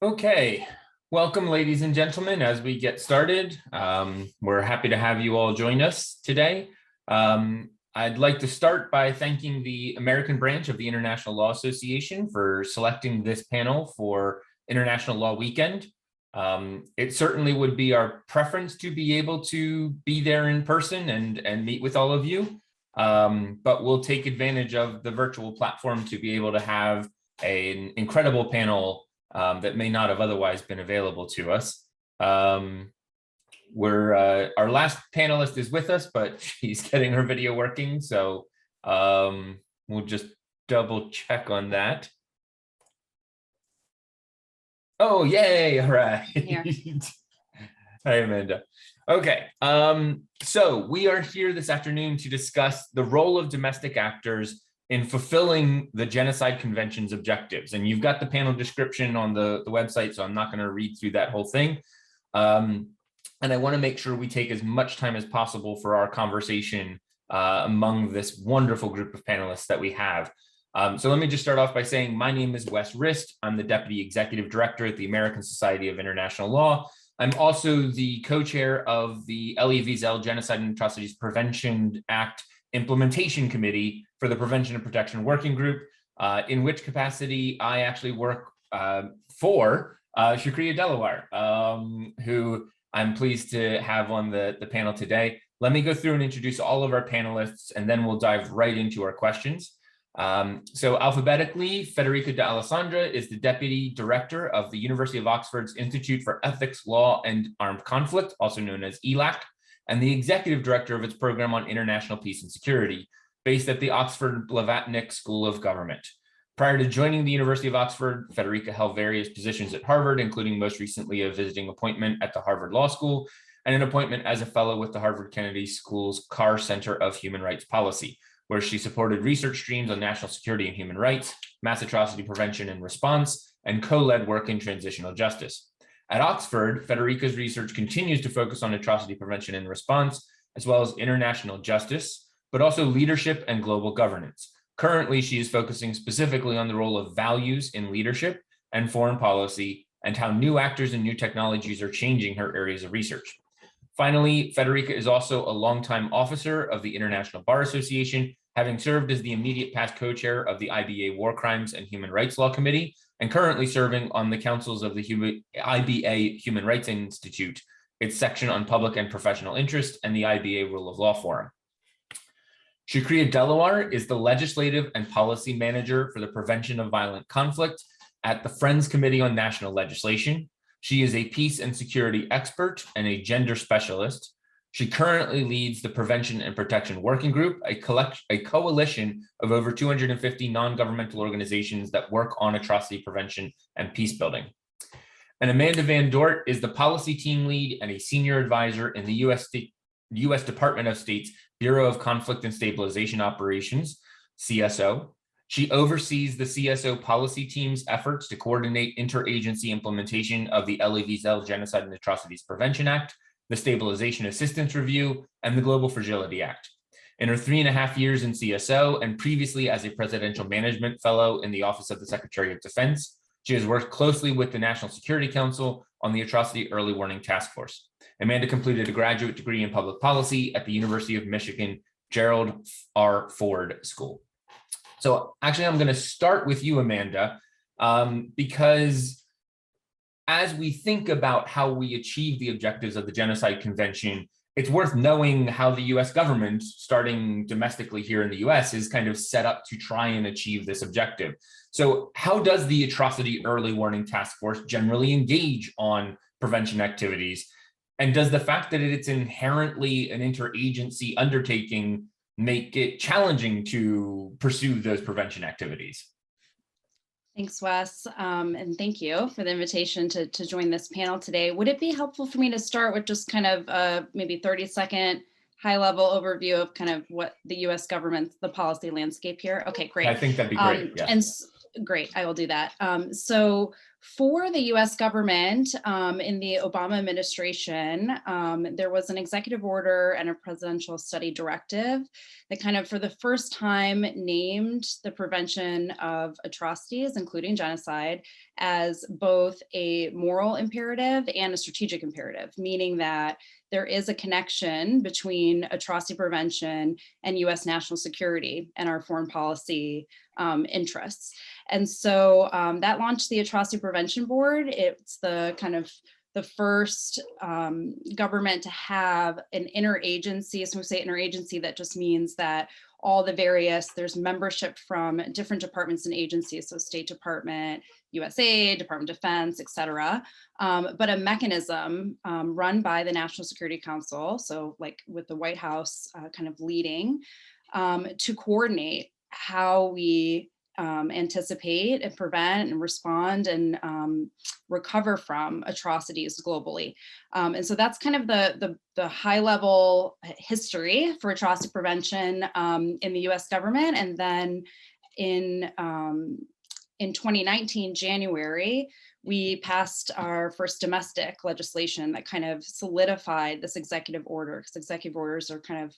Okay, welcome ladies and gentlemen. As we get started, we're happy to have you all join us today. I'd like to start by thanking the American branch of the International Law Association for selecting this panel for International Law Weekend. It certainly would be our preference to be able to be there in person and meet with all of you, but we'll take advantage of the virtual platform to be able to have an incredible panel that may not have otherwise been available to us. Our last panelist is with us, but she's getting her video working, so we'll just double check on that. Oh, yay! All right. Hi, Amanda. Okay, so we are here this afternoon to discuss the role of domestic actors in fulfilling the Genocide Convention's objectives. And you've got the panel description on the website, so I'm not going to read through that whole thing. And I want to make sure we take as much time as possible for our conversation among this wonderful group of panelists that we have. So let me just start off by saying my name is Wes Rist. I'm the Deputy Executive Director at the American Society of International Law. I'm also the co-chair of the Elie Wiesel Genocide and Atrocities Prevention Act Implementation Committee for the Prevention and Protection Working Group, in which capacity I actually work for Shukriya Delaware, who I'm pleased to have on the panel today. Let me go through and introduce all of our panelists, and then we'll dive right into our questions. So alphabetically, Federica de Alessandra is the Deputy Director of the University of Oxford's Institute for Ethics, Law, and Armed Conflict, also known as ELAC, and the Executive Director of its Program on International Peace and Security, based at the Oxford Blavatnik School of Government. Prior to joining the University of Oxford, Federica held various positions at Harvard, including most recently a visiting appointment at the Harvard Law School and an appointment as a fellow with the Harvard Kennedy School's Carr Center of Human Rights Policy, where she supported research streams on national security and human rights, mass atrocity prevention and response, and co-led work in transitional justice. At Oxford, Federica's research continues to focus on atrocity prevention and response, as well as international justice, but also leadership and global governance. Currently, she is focusing specifically on the role of values in leadership and foreign policy, and how new actors and new technologies are changing her areas of research. Finally, Federica is also a longtime officer of the International Bar Association, having served as the immediate past co-chair of the IBA War Crimes and Human Rights Law Committee, and currently serving on the councils of the IBA Human Rights Institute, its section on public and professional interest, and the IBA Rule of Law Forum. Shukriya Delaware is the Legislative and Policy Manager for the Prevention of Violent Conflict at the Friends Committee on National Legislation. She is a peace and security expert and a gender specialist. She currently leads the Prevention and Protection Working Group, a coalition of over 250 non-governmental organizations that work on atrocity prevention and peace building. And Amanda Van Dort is the policy team lead and a senior advisor in the U.S. Department of State's Bureau of Conflict and Stabilization Operations, CSO. She oversees the CSO policy team's efforts to coordinate interagency implementation of the Elie Wiesel Genocide and Atrocities Prevention Act, the Stabilization Assistance Review, and the Global Fragility Act. In her 3.5 years in CSO and previously as a Presidential Management Fellow in the Office of the Secretary of Defense, she has worked closely with the National Security Council on the Atrocity Early Warning Task Force. Amanda completed a graduate degree in public policy at the University of Michigan Gerald R. Ford School. So actually, I'm going to start with you, Amanda, because as we think about how we achieve the objectives of the Genocide Convention, it's worth knowing how the US government, starting domestically here in the US, is kind of set up to try and achieve this objective. So how does the Atrocity Early Warning Task Force generally engage on prevention activities? And does the fact that it's inherently an interagency undertaking make it challenging to pursue those prevention activities? Thanks, Wes, and thank you for the invitation to join this panel today. Would it be helpful for me to start with just kind of maybe 30-second high-level overview of kind of what the U.S. government's, the policy landscape here? Okay, great. I think that'd be great, yes. And great, I will do that. So For the US government, in the Obama administration, there was an executive order and a presidential study directive that kind of for the first time named the prevention of atrocities, including genocide, as both a moral imperative and a strategic imperative, meaning that there is a connection between atrocity prevention and US national security and our foreign policy interests. And so that launched the Atrocity Prevention Board. It's the kind of the first government to have an interagency. So we say interagency, that just means that all the various, there's membership from different departments and agencies, so State Department, USA, Department of Defense, et cetera, but a mechanism run by the National Security Council, so like with the White House kind of leading, to coordinate how we anticipate and prevent and respond and recover from atrocities globally. And so that's kind of the high level history for atrocity prevention in the US government. And then in 2019, January, we passed our first domestic legislation that kind of solidified this executive order, because executive orders are kind of,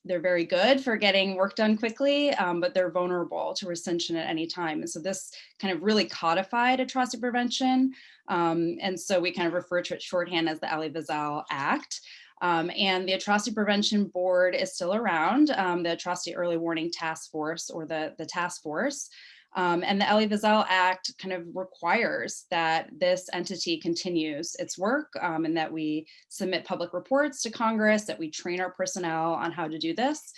they're very good for getting work done quickly, but they're vulnerable to rescission at any time. And so this kind of really codified atrocity prevention. And so we kind of refer to it shorthand as the ABILA Act. And the Atrocity Prevention Board is still around, the Atrocity Early Warning Task Force, or the task force. And the ABILA Act kind of requires that this entity continues its work, and that we submit public reports to Congress, that we train our personnel on how to do this.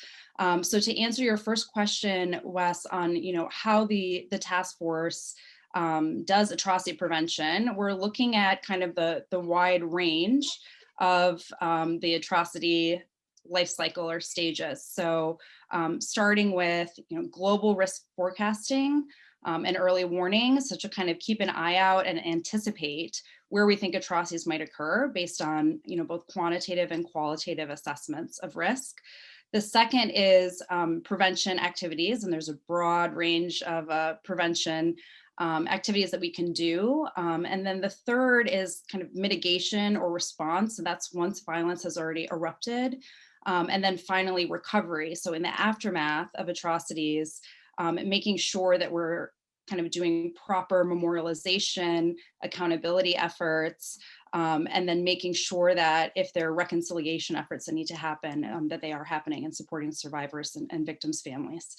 So to answer your first question, Wes, on how the task force does atrocity prevention, we're looking at kind of the wide range of the atrocity life cycle or stages. So starting with global risk forecasting and early warning, so to kind of keep an eye out and anticipate where we think atrocities might occur based on both quantitative and qualitative assessments of risk. The second is prevention activities, and there's a broad range of prevention activities that we can do. And then the third is kind of mitigation or response. So that's once violence has already erupted. And then finally, recovery. So in the aftermath of atrocities, making sure that we're kind of doing proper memorialization, accountability efforts, and then making sure that if there are reconciliation efforts that need to happen, that they are happening, and supporting survivors and victims' families.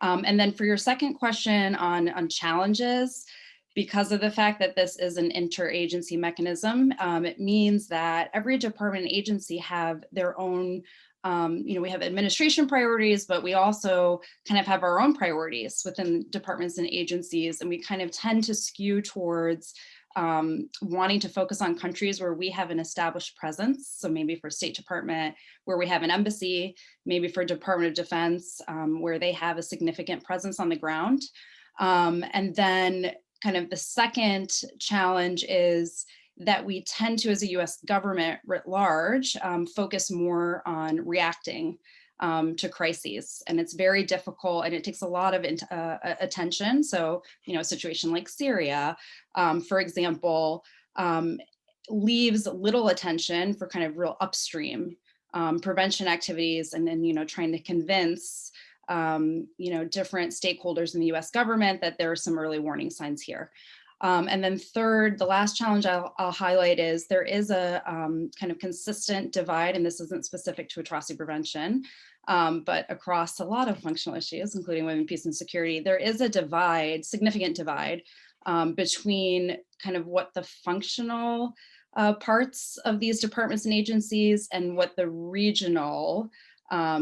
And then for your second question on challenges, because of the fact that this is an interagency mechanism, it means that every department and agency have their own, we have administration priorities, but we also kind of have our own priorities within departments and agencies. And we kind of tend to skew towards wanting to focus on countries where we have an established presence. So maybe for State Department, where we have an embassy, maybe for Department of Defense, where they have a significant presence on the ground. And then kind of the second challenge is that we tend to, as a US government writ large, focus more on reacting to crises. And it's very difficult, and it takes a lot of attention. So, a situation like Syria, for example, leaves little attention for kind of real upstream prevention activities, and then, trying to convince different stakeholders in the US government that there are some early warning signs here. And then third, the last challenge I'll highlight is there is a kind of consistent divide, and this isn't specific to atrocity prevention, but across a lot of functional issues, including women, peace, and security, there is a divide, significant divide, between kind of what the functional parts of these departments and agencies and what the regional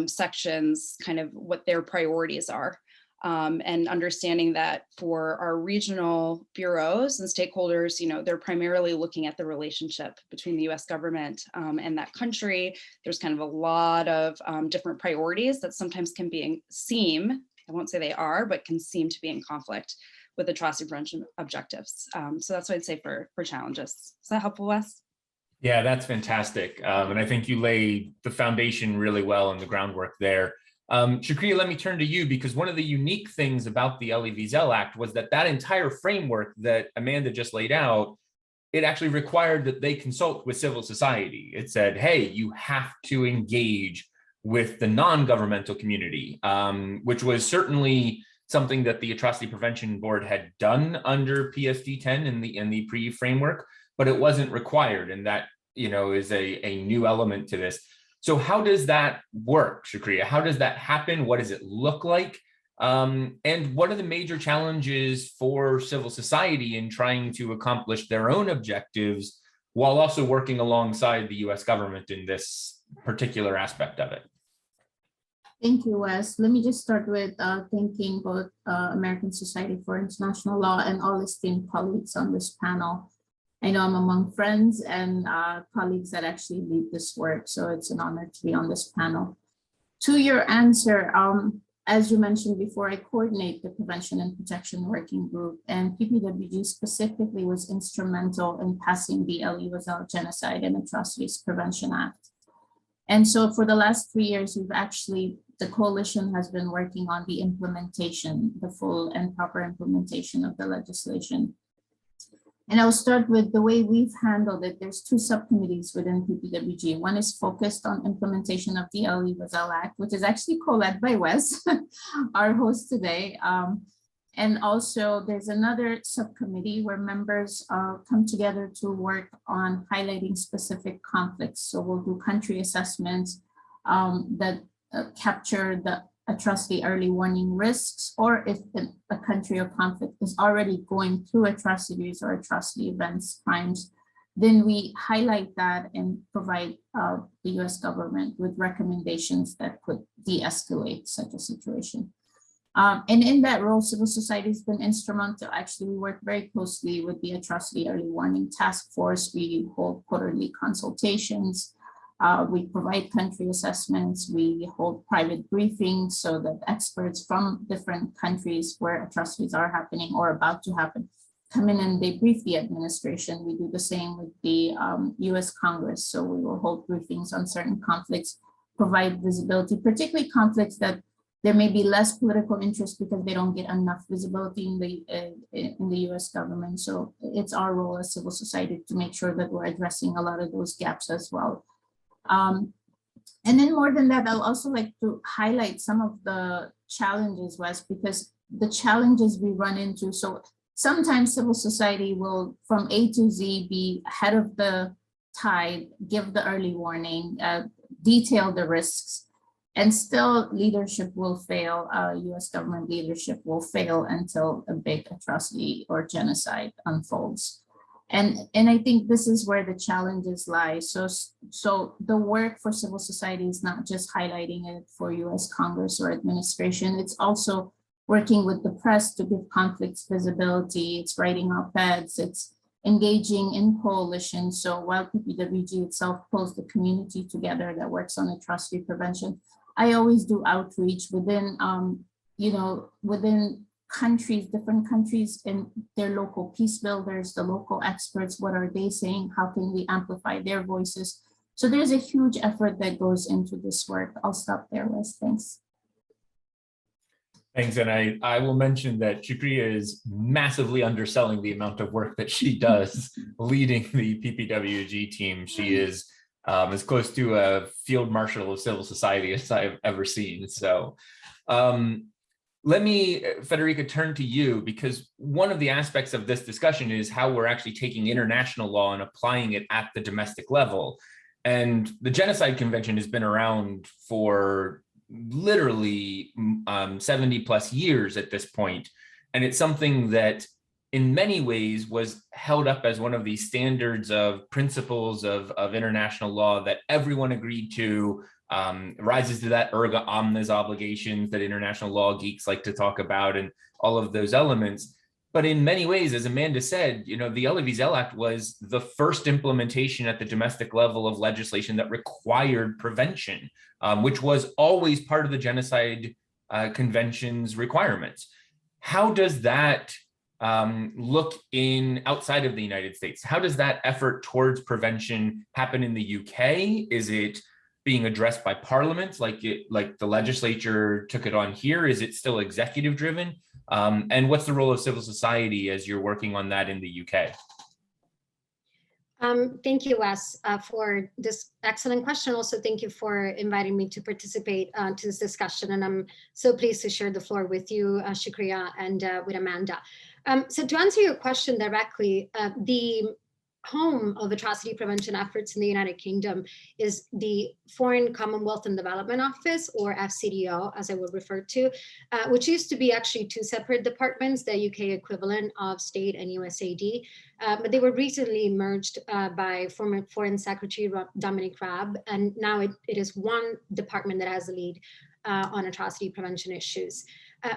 sections, kind of what their priorities are. And understanding that for our regional bureaus and stakeholders, they're primarily looking at the relationship between the US government and that country. There's kind of a lot of different priorities that sometimes can seem, I won't say they are, but can seem to be in conflict with atrocity prevention objectives. So that's what I'd say for challenges. Is that helpful, Wes? Yeah, that's fantastic. And I think you lay the foundation really well in the groundwork there. Shakriya, let me turn to you, because one of the unique things about the LEVZL Act was that that entire framework that Amanda just laid out, it actually required that they consult with civil society. It said, hey, you have to engage with the non-governmental community, which was certainly something that the Atrocity Prevention Board had done under PSD 10 in the pre-framework, but it wasn't required. And that, is a new element to this. So how does that work, Shakriya? How does that happen? What does it look like? And what are the major challenges for civil society in trying to accomplish their own objectives while also working alongside the US government in this particular aspect of it? Thank you, Wes. Let me just start with thanking both American Society for International Law and all esteemed colleagues on this panel. I know I'm among friends and colleagues that actually lead this work, so it's an honor to be on this panel. To your answer, as you mentioned before, I coordinate the Prevention and Protection Working Group, and PPWG specifically was instrumental in passing the LEVZL Genocide and Atrocities Prevention Act. And so for the last 3 years, the coalition has been working on the implementation, the full and proper implementation of the legislation. And I'll start with the way we've handled it. There's 2 subcommittees within PPWG. One is focused on implementation of the LEVZL Act, which is actually co-led by Wes, our host today. And also there's another subcommittee where members come together to work on highlighting specific conflicts. So we'll do country assessments that capture the atrocity early warning risks, or if a country or conflict is already going through atrocities or atrocity events, crimes, then we highlight that and provide the US government with recommendations that could de-escalate such a situation. And in that role, civil society has been instrumental. Actually, we work very closely with the Atrocity Early Warning Task Force. We hold quarterly consultations. We provide country assessments. We hold private briefings so that experts from different countries where atrocities are happening or about to happen come in and they brief the administration. We do the same with the US Congress. So we will hold briefings on certain conflicts, provide visibility, particularly conflicts that there may be less political interest because they don't get enough visibility in the US government. So it's our role as civil society to make sure that we're addressing a lot of those gaps as well. And then more than that, I'll also like to highlight some of the challenges, Wes, because the challenges we run into. So sometimes civil society will, from A to Z, be ahead of the tide, give the early warning, detail the risks, and still leadership will fail. US government leadership will fail until a big atrocity or genocide unfolds. And I think this is where the challenges lie. So the work for civil society is not just highlighting it for US Congress or administration, it's also working with the press to give conflicts visibility, it's writing op-eds, it's engaging in coalitions. So while PPWG itself pulls the community together that works on atrocity prevention, I always do outreach within, within countries, different countries and their local peace builders, the local experts, what are they saying? How can we amplify their voices? So there's a huge effort that goes into this work. I'll stop there, Wes. Thanks. Thanks, and I will mention that Shakriya is massively underselling the amount of work that she does leading the PPWG team. She is as close to a field marshal of civil society as I've ever seen. So let me, Federica, turn to you, because one of the aspects of this discussion is how we're actually taking international law and applying it at the domestic level. And the Genocide Convention has been around for literally 70 plus years at this point. And it's something that in many ways was held up as one of the standards of principles of international law that everyone agreed to, rises to that erga omnes obligations that international law geeks like to talk about and all of those elements. But in many ways, as Amanda said, the LEVZL Act was the first implementation at the domestic level of legislation that required prevention, which was always part of the Genocide Convention's requirements. How does that look outside of the United States? How does that effort towards prevention happen in the UK? Is it being addressed by Parliament, like the legislature took it on here? Is it still executive driven? And what's the role of civil society as you're working on that in the UK? Thank you, Wes, for this excellent question. Also, thank you for inviting me to participate to this discussion. And I'm so pleased to share the floor with you, Shukriya, and with Amanda. So to answer your question directly, the home of atrocity prevention efforts in the United Kingdom is the Foreign Commonwealth and Development Office, or FCDO, as I will refer to, which used to be actually two separate departments, the UK equivalent of State and USAID, but they were recently merged by former Foreign Secretary Dominic Raab, and now it is one department that has the lead on atrocity prevention issues.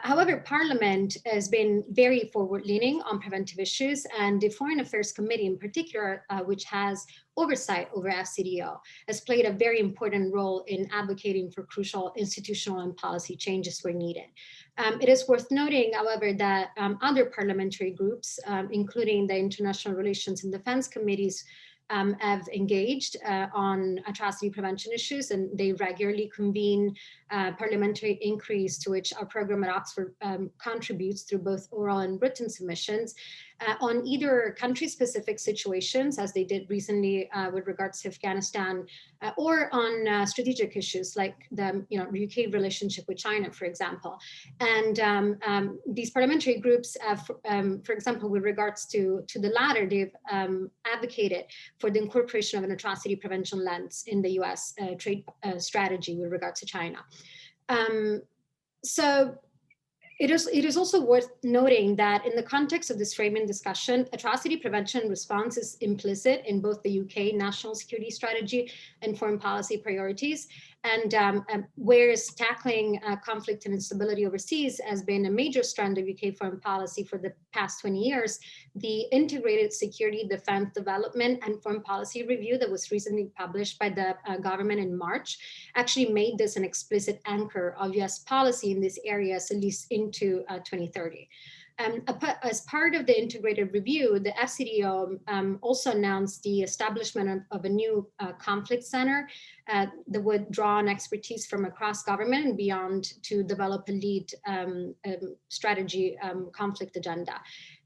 However, Parliament has been very forward-leaning on preventive issues, and the Foreign Affairs Committee in particular, which has oversight over FCDO, has played a very important role in advocating for crucial institutional and policy changes where needed. It is worth noting, however, that other parliamentary groups, including the International Relations and Defense Committees, have engaged on atrocity prevention issues, and they regularly convene parliamentary inquiries to which our program at Oxford contributes through both oral and written submissions on either country-specific situations, as they did recently with regards to Afghanistan, or on strategic issues like the UK relationship with China, for example. And these parliamentary groups, for example, with regards to the latter, they've advocated for the incorporation of an atrocity prevention lens in the US trade strategy with regards to China. So it is also worth noting that in the context of this framing discussion, atrocity prevention response is implicit in both the UK national security strategy and foreign policy priorities. And whereas tackling conflict and instability overseas has been a major strand of UK foreign policy for the past 20 years, the Integrated Security, Defense, Development and Foreign Policy Review that was recently published by the government in March actually made this an explicit anchor of US policy in these areas, at least into 2030. As part of the integrated review, the FCDO also announced the establishment of a new conflict center that would draw on expertise from across government and beyond to develop a lead strategy conflict agenda.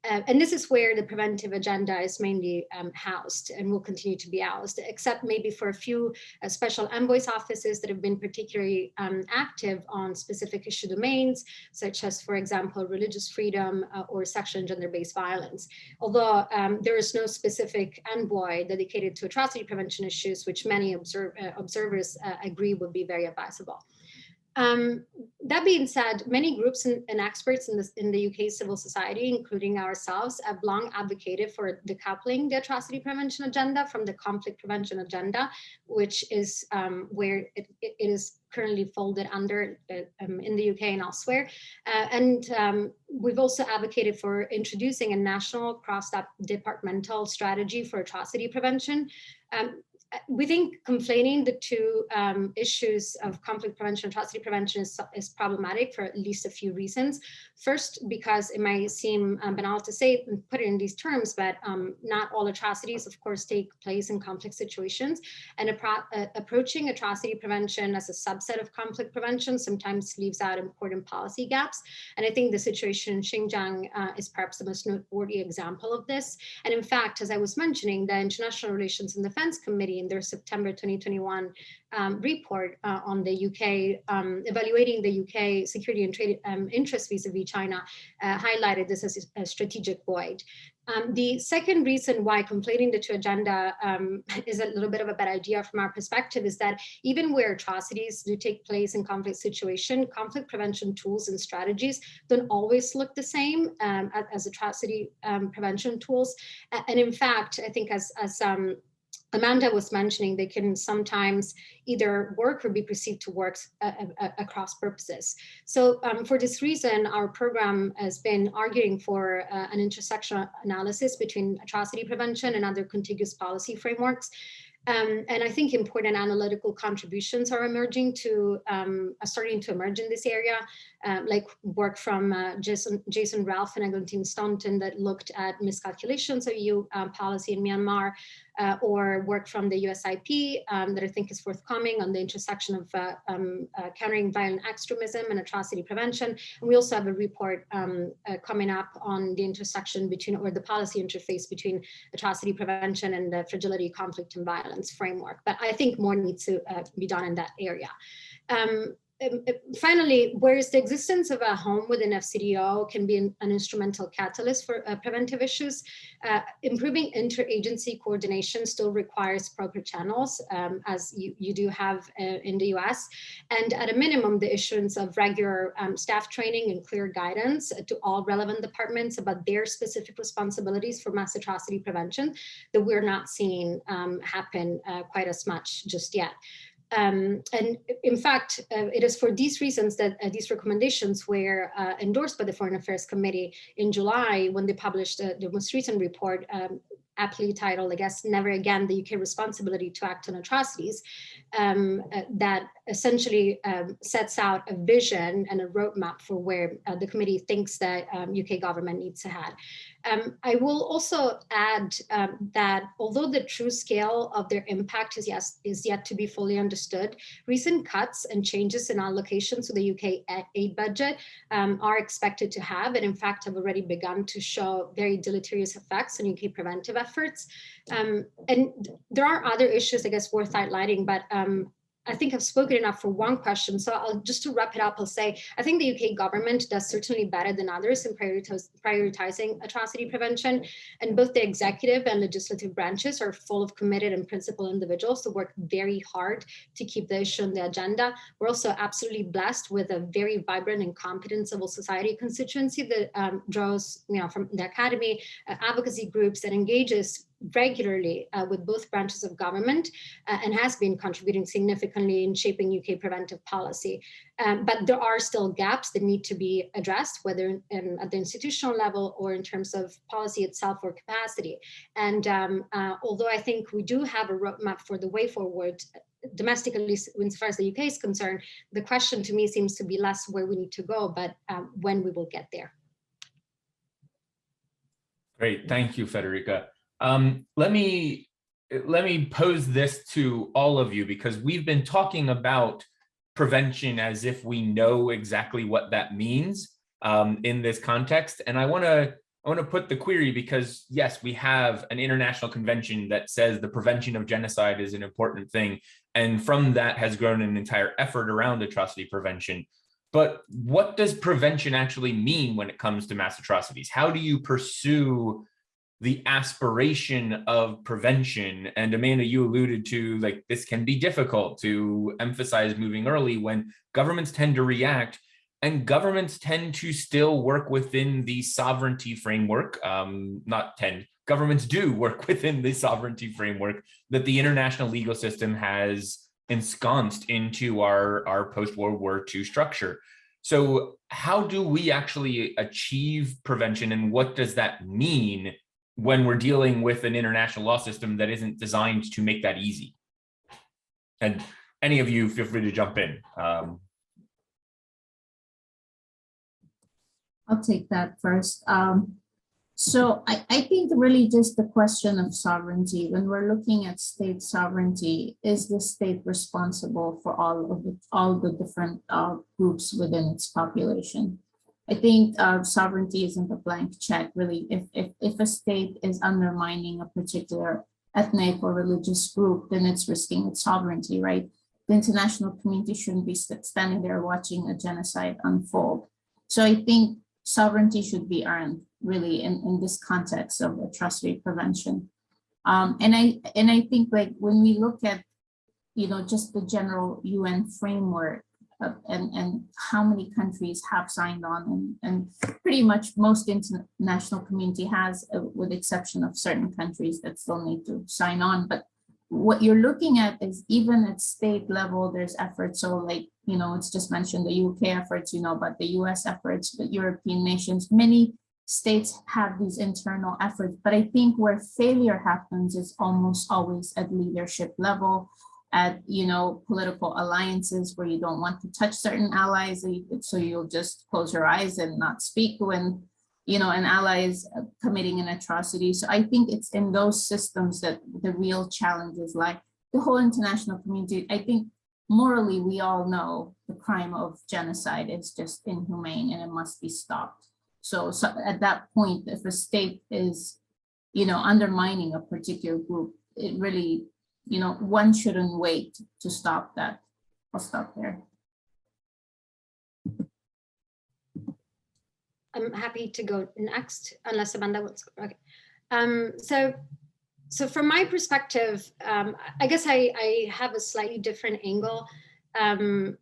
And this is where the preventive agenda is mainly housed and will continue to be housed, except maybe for a few special envoys offices that have been particularly active on specific issue domains, such as, for example, religious freedom or sexual and gender-based violence. Although there is no specific envoy dedicated to atrocity prevention issues, which many observers agree would be very advisable. That being said, many groups and experts in the UK civil society, including ourselves, have long advocated for decoupling the atrocity prevention agenda from the conflict prevention agenda, which is where it is currently folded under in the UK and elsewhere. We've also advocated for introducing a national cross-departmental strategy for atrocity prevention. We think conflating the two issues of conflict prevention and atrocity prevention is problematic for at least a few reasons. First, because it might seem banal to say and put it in these terms, but not all atrocities, of course, take place in conflict situations. And approaching atrocity prevention as a subset of conflict prevention sometimes leaves out important policy gaps. And I think the situation in Xinjiang is perhaps the most noteworthy example of this. And in fact, as I was mentioning, the International Relations and Defense Committee in their September 2021 report on the UK, evaluating the UK security and trade interests vis-a-vis China, highlighted this as a strategic void. The second reason why conflating the two agenda is a little bit of a bad idea from our perspective is that even where atrocities do take place in conflict situation, conflict prevention tools and strategies don't always look the same as atrocity prevention tools. And in fact, I think as Amanda was mentioning, they can sometimes either work or be perceived to work across purposes. So for this reason, our program has been arguing for an intersectional analysis between atrocity prevention and other contiguous policy frameworks. And I think important analytical contributions are emerging starting to emerge in this area, like work from Jason Ralph and Eglantine Staunton that looked at miscalculations of EU policy in Myanmar, or work from the USIP that I think is forthcoming on the intersection of countering violent extremism and atrocity prevention. And we also have a report coming up on the intersection between, or the policy interface between atrocity prevention and the fragility, conflict, and violence framework. But I think more needs to be done in that area. Finally, whereas the existence of a home within FCDO can be an instrumental catalyst for preventive issues, improving interagency coordination still requires proper channels, as you do have in the US, and at a minimum, the issuance of regular staff training and clear guidance to all relevant departments about their specific responsibilities for mass atrocity prevention that we're not seeing happen quite as much just yet. And in fact, it is for these reasons that these recommendations were endorsed by the Foreign Affairs Committee in July when they published the most recent report, aptly titled, I guess, Never Again, the UK Responsibility to Act on Atrocities, that essentially sets out a vision and a roadmap for where the committee thinks that UK government needs to head. I will also add that although the true scale of their impact is yet to be fully understood, recent cuts and changes in allocations to the UK aid budget are expected to have, and in fact have already begun to show very deleterious effects on UK preventive efforts. And there are other issues, I guess, worth highlighting, but I think I've spoken enough for one question. So just to wrap it up, I'll say, I think the UK government does certainly better than others in prioritizing atrocity prevention. And both the executive and legislative branches are full of committed and principled individuals who work very hard to keep the issue on the agenda. We're also absolutely blessed with a very vibrant and competent civil society constituency that draws, from the academy, advocacy groups, that engages regularly with both branches of government and has been contributing significantly in shaping UK preventive policy. But there are still gaps that need to be addressed, whether at the institutional level or in terms of policy itself or capacity. And although I think we do have a roadmap for the way forward, domestically, as far as the UK is concerned, the question to me seems to be less where we need to go, but when we will get there. Great, thank you, Federica. Let me pose this to all of you, because we've been talking about prevention as if we know exactly what that means in this context. And I want to put the query, because yes, we have an international convention that says the prevention of genocide is an important thing. And from that has grown an entire effort around atrocity prevention. But what does prevention actually mean when it comes to mass atrocities? How do you pursue the aspiration of prevention? And Amanda, you alluded to, like, this can be difficult to emphasize moving early when governments tend to react, and governments tend to still work within the sovereignty framework. Governments do work within the sovereignty framework that the international legal system has ensconced into our post-World War II structure. So how do we actually achieve prevention, and what does that mean when we're dealing with an international law system that isn't designed to make that easy? And any of you, feel free to jump in. I'll take that first. So I think really just the question of sovereignty, when we're looking at state sovereignty, is the state responsible for all the different groups within its population? I think sovereignty isn't a blank check, really. If a state is undermining a particular ethnic or religious group, then it's risking its sovereignty, right? The international community shouldn't be standing there watching a genocide unfold. So I think sovereignty should be earned, really, in this context of atrocity prevention. And I think, like, when we look at, just the general UN framework, and how many countries have signed on, and pretty much most international community has, with exception of certain countries that still need to sign on. But what you're looking at is, even at state level, there's efforts. So, like, it's just mentioned the UK efforts, but the US efforts, the European nations, many states have these internal efforts. But I think where failure happens is almost always at leadership level, at political alliances where you don't want to touch certain allies, so you'll just close your eyes and not speak when an ally is committing an atrocity. So I think it's in those systems that the real challenges lie. The whole international community, I think morally we all know the crime of genocide is just inhumane and it must be stopped. So at that point, if a state is undermining a particular group, it really, one shouldn't wait to stop that. I'll stop there. I'm happy to go next, unless Amanda wants to. Okay. So from my perspective, I guess I have a slightly different angle. When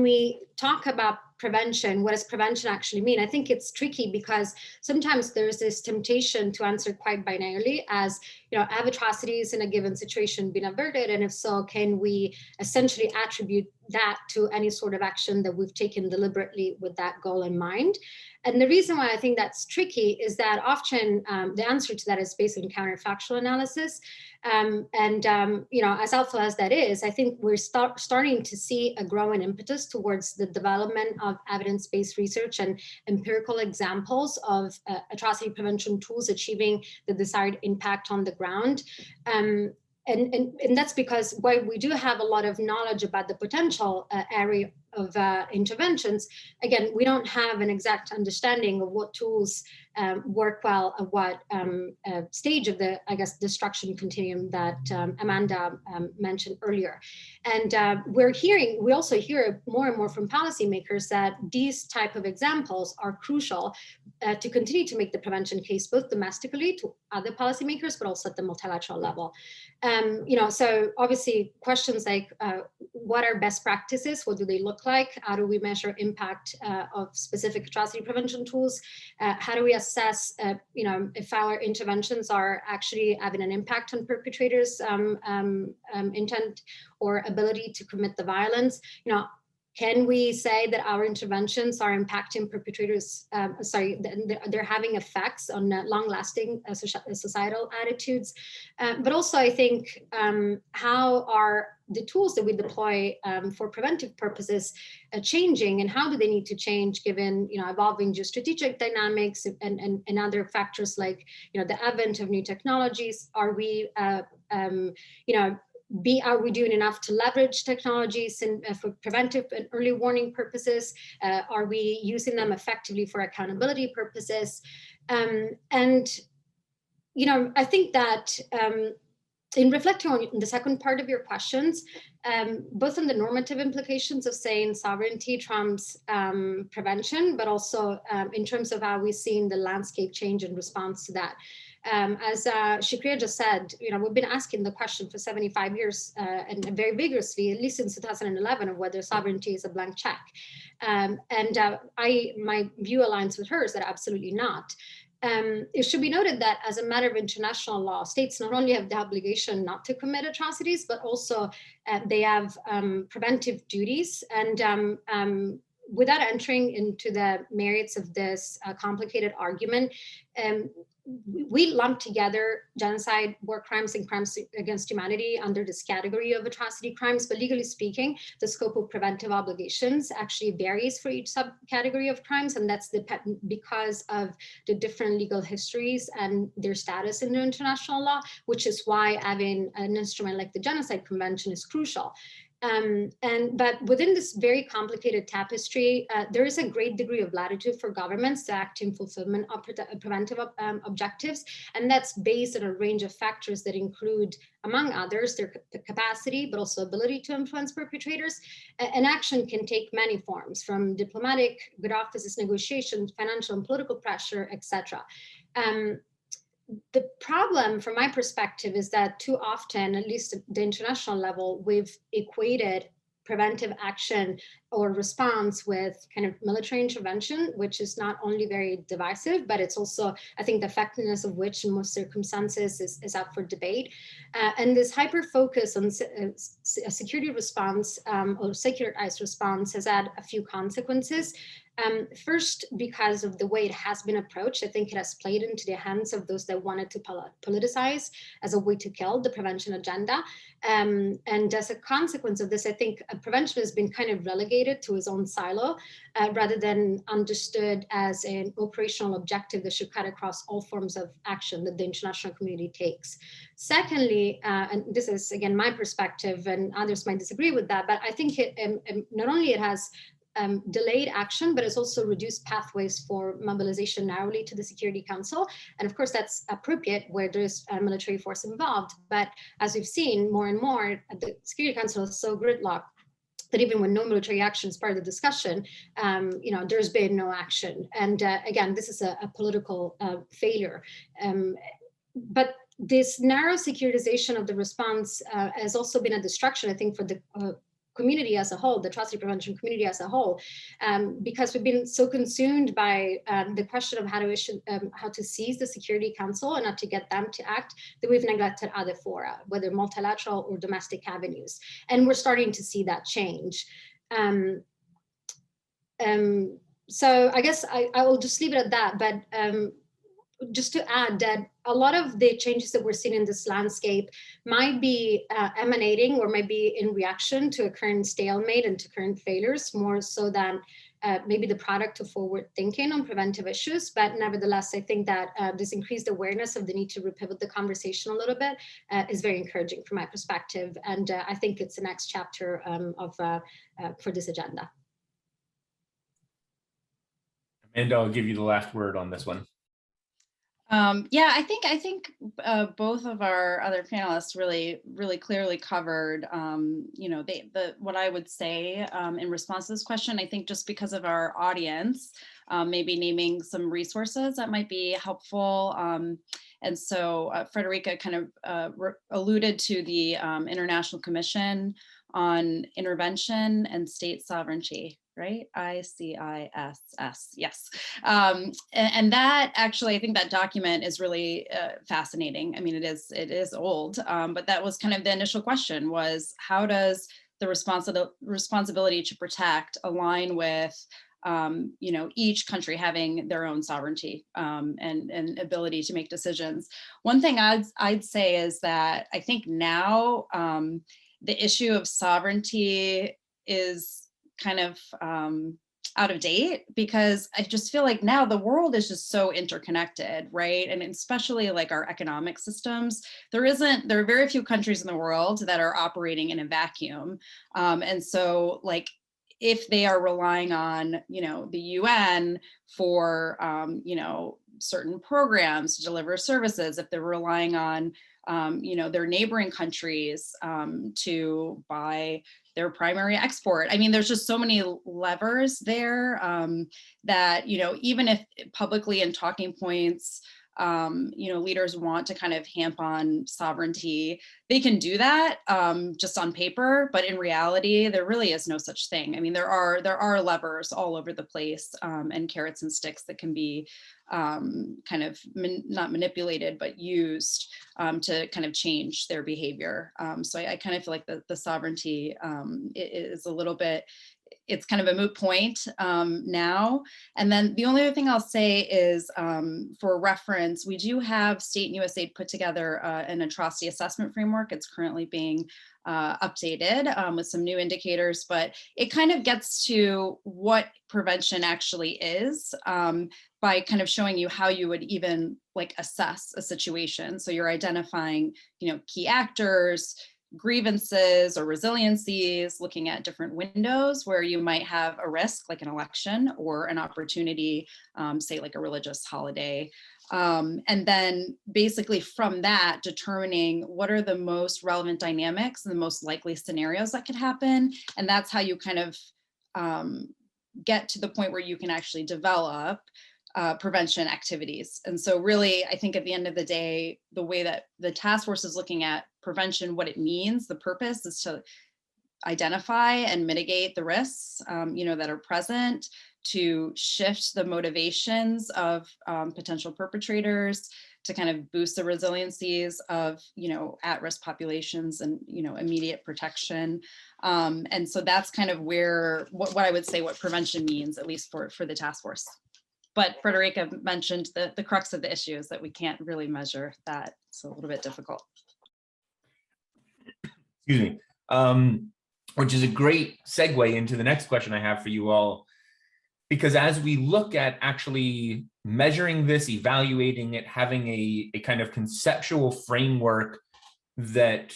we talk about prevention, what does prevention actually mean? I think it's tricky because sometimes there's this temptation to answer quite binarily as, have atrocities in a given situation been averted? And if so, can we essentially attribute that to any sort of action that we've taken deliberately with that goal in mind? And the reason why I think that's tricky is that often the answer to that is based on counterfactual analysis. As helpful as that is, I think we're starting to see a growing impetus towards the development of evidence-based research and empirical examples of atrocity prevention tools achieving the desired impact on the ground. And that's because while we do have a lot of knowledge about the potential area of interventions, again, we don't have an exact understanding of what tools work well at what stage of the, destruction continuum that Amanda mentioned earlier. And we also hear more and more from policymakers that these type of examples are crucial to continue to make the prevention case, both domestically to other policymakers, but also at the multilateral level. So obviously questions like what are best practices? What do they look like? How do we measure impact of specific atrocity prevention tools? How do we assess, if our interventions are actually having an impact on perpetrators' intent or ability to commit the violence? Can we say that our interventions are impacting perpetrators, they're having effects on long-lasting societal attitudes? But also I think how are the tools that we deploy for preventive purposes changing, and how do they need to change given evolving geostrategic dynamics and other factors like the advent of new technologies? Are we are we doing enough to leverage technologies for preventive and early warning purposes? Are we using them effectively for accountability purposes? I think that in reflecting on the second part of your questions, both on the normative implications of saying sovereignty trumps prevention, but also in terms of how we've seen the landscape change in response to that. As Shikriya just said, we've been asking the question for 75 years and very vigorously, at least since 2011, of whether sovereignty is a blank check. My view aligns with hers that absolutely not. It should be noted that as a matter of international law, states not only have the obligation not to commit atrocities, but also they have preventive duties. And without entering into the merits of this complicated argument, we lump together genocide, war crimes, and crimes against humanity under this category of atrocity crimes. But legally speaking, the scope of preventive obligations actually varies for each subcategory of crimes. And that's because of the different legal histories and their status in the international law, which is why having an instrument like the Genocide Convention is crucial. But within this very complicated tapestry, there is a great degree of latitude for governments to act in fulfillment of preventive objectives. And that's based on a range of factors that include, among others, their capacity, but also ability to influence perpetrators. And action can take many forms, from diplomatic, good offices, negotiations, financial and political pressure, etc. The problem from my perspective is that too often, at least at the international level, we've equated preventive action or response with kind of military intervention, which is not only very divisive, but it's also, I think, the effectiveness of which in most circumstances is up for debate. And this hyper focus on a security response or secularized response has had a few consequences. First, because of the way it has been approached, I think it has played into the hands of those that wanted to politicize as a way to kill the prevention agenda. And as a consequence of this, I think prevention has been kind of relegated to its own silo rather than understood as an operational objective that should cut across all forms of action that the international community takes. Secondly, and this is again my perspective, and others might disagree with that, but I think not only it has delayed action, but it's also reduced pathways for mobilization narrowly to the Security Council. And of course, that's appropriate where there's a military force involved. But as we've seen more and more, the Security Council is so gridlocked that even when no military action is part of the discussion, there's been no action. And again, this is a political failure. But this narrow securitization of the response has also been a distraction, I think, for the community as a whole, the atrocity prevention community as a whole, because we've been so consumed by the question of how to seize the Security Council and not to get them to act, that we've neglected other fora, whether multilateral or domestic avenues. And we're starting to see that change. So I guess I will just leave it at that. But just to add that a lot of the changes that we're seeing in this landscape might be emanating or might be in reaction to a current stalemate and to current failures, more so than maybe the product of forward thinking on preventive issues. But nevertheless, I think that this increased awareness of the need to repivot the conversation a little bit is very encouraging from my perspective. And I think it's the next chapter for this agenda. Amanda, I'll give you the last word on this one. Yeah, I think both of our other panelists really clearly covered, what I would say in response to this question. I think just because of our audience, maybe naming some resources that might be helpful. And so Frederica kind of alluded to the International Commission on Intervention and State Sovereignty, right? ICISS, yes. And that actually, I think that document is really fascinating. I mean, it is old, but that was kind of the initial question was, how does the responsibility to protect align with each country having their own sovereignty and ability to make decisions. One thing I'd say is that I think now the issue of sovereignty is kind of out of date, because I just feel like now the world is just so interconnected, right? And especially like our economic systems, there are very few countries in the world that are operating in a vacuum. And so like, if they are relying on, the UN for, certain programs to deliver services, if they're relying on, their neighboring countries to buy their primary export. I mean, there's just so many levers there that, even if publicly in talking points, leaders want to kind of hamp on sovereignty, they can do that just on paper, but in reality, there really is no such thing. I mean, there are levers all over the place and carrots and sticks that can be kind of not manipulated, but used to kind of change their behavior. So I kind of feel like the sovereignty is a little bit, it's kind of a moot point now. And then the only other thing I'll say is for reference, we do have State and USAID put together an atrocity assessment framework. It's currently being updated with some new indicators, but it kind of gets to what prevention actually is by kind of showing you how you would even like assess a situation. So you're identifying, key actors, grievances or resiliencies, looking at different windows where you might have a risk like an election or an opportunity, say like a religious holiday. And then basically from that, determining what are the most relevant dynamics and the most likely scenarios that could happen. And that's how you kind of get to the point where you can actually develop prevention activities. And so really, I think at the end of the day, the way that the task force is looking at prevention, what it means, the purpose is to identify and mitigate the risks, that are present, to shift the motivations of potential perpetrators, to kind of boost the resiliencies of, at-risk populations and, immediate protection. And so that's kind of where, what I would say what prevention means, at least for the task force. But Frederica mentioned the crux of the issue is that we can't really measure that. It's a little bit difficult. Excuse me. Which is a great segue into the next question I have for you all. Because as we look at actually measuring this, evaluating it, having a kind of conceptual framework that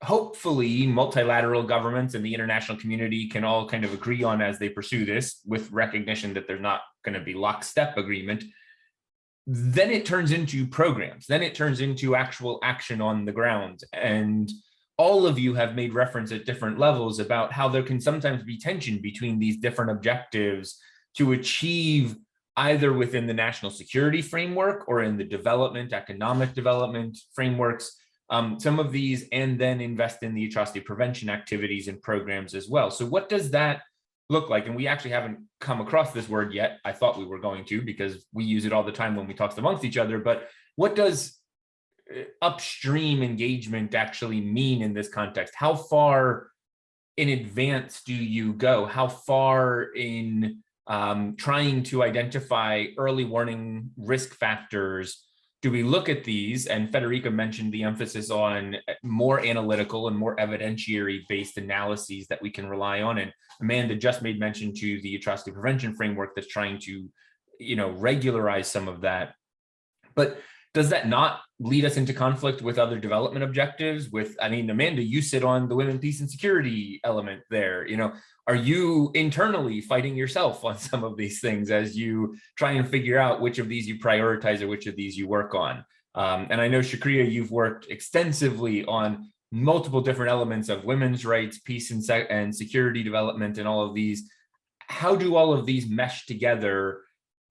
hopefully multilateral governments and the international community can all kind of agree on as they pursue this, with recognition that there's not going to be lockstep agreement, then it turns into programs, then it turns into actual action on the ground. And all of you have made reference at different levels about how there can sometimes be tension between these different objectives to achieve either within the national security framework or in the development, economic development frameworks, some of these, and then invest in the atrocity prevention activities and programs as well. So what does that look like? And we actually haven't come across this word yet. I thought we were going to, because we use it all the time when we talk amongst each other, but what does upstream engagement actually mean in this context? How far in advance do you go? How far in trying to identify early warning risk factors do we look at these? And Federica mentioned the emphasis on more analytical and more evidentiary based analyses that we can rely on. And Amanda just made mention to the atrocity prevention framework that's trying to, regularize some of that. But does that not lead us into conflict with other development objectives? Amanda, you sit on the women, peace, and security element there. Are you internally fighting yourself on some of these things as you try and figure out which of these you prioritize or which of these you work on? And I know, Shakriya, you've worked extensively on multiple different elements of women's rights, peace and security development, and all of these. How do all of these mesh together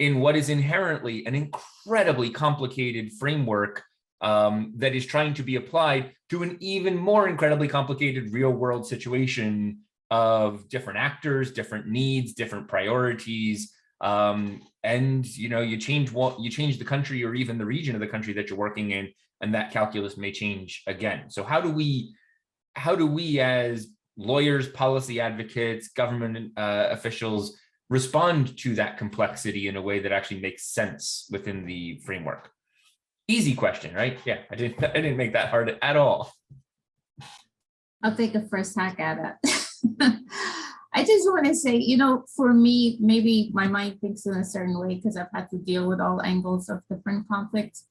in what is inherently an incredibly complicated framework that is trying to be applied to an even more incredibly complicated real world situation of different actors, different needs, different priorities, and you change the country or even the region of the country that you're working in, and that calculus may change again. So how do we as lawyers, policy advocates, government officials respond to that complexity in a way that actually makes sense within the framework? Easy question, right? Yeah, I didn't make that hard at all. I'll take a first hack at it. I just want to say, for me, maybe my mind thinks in a certain way because I've had to deal with all angles of different conflicts.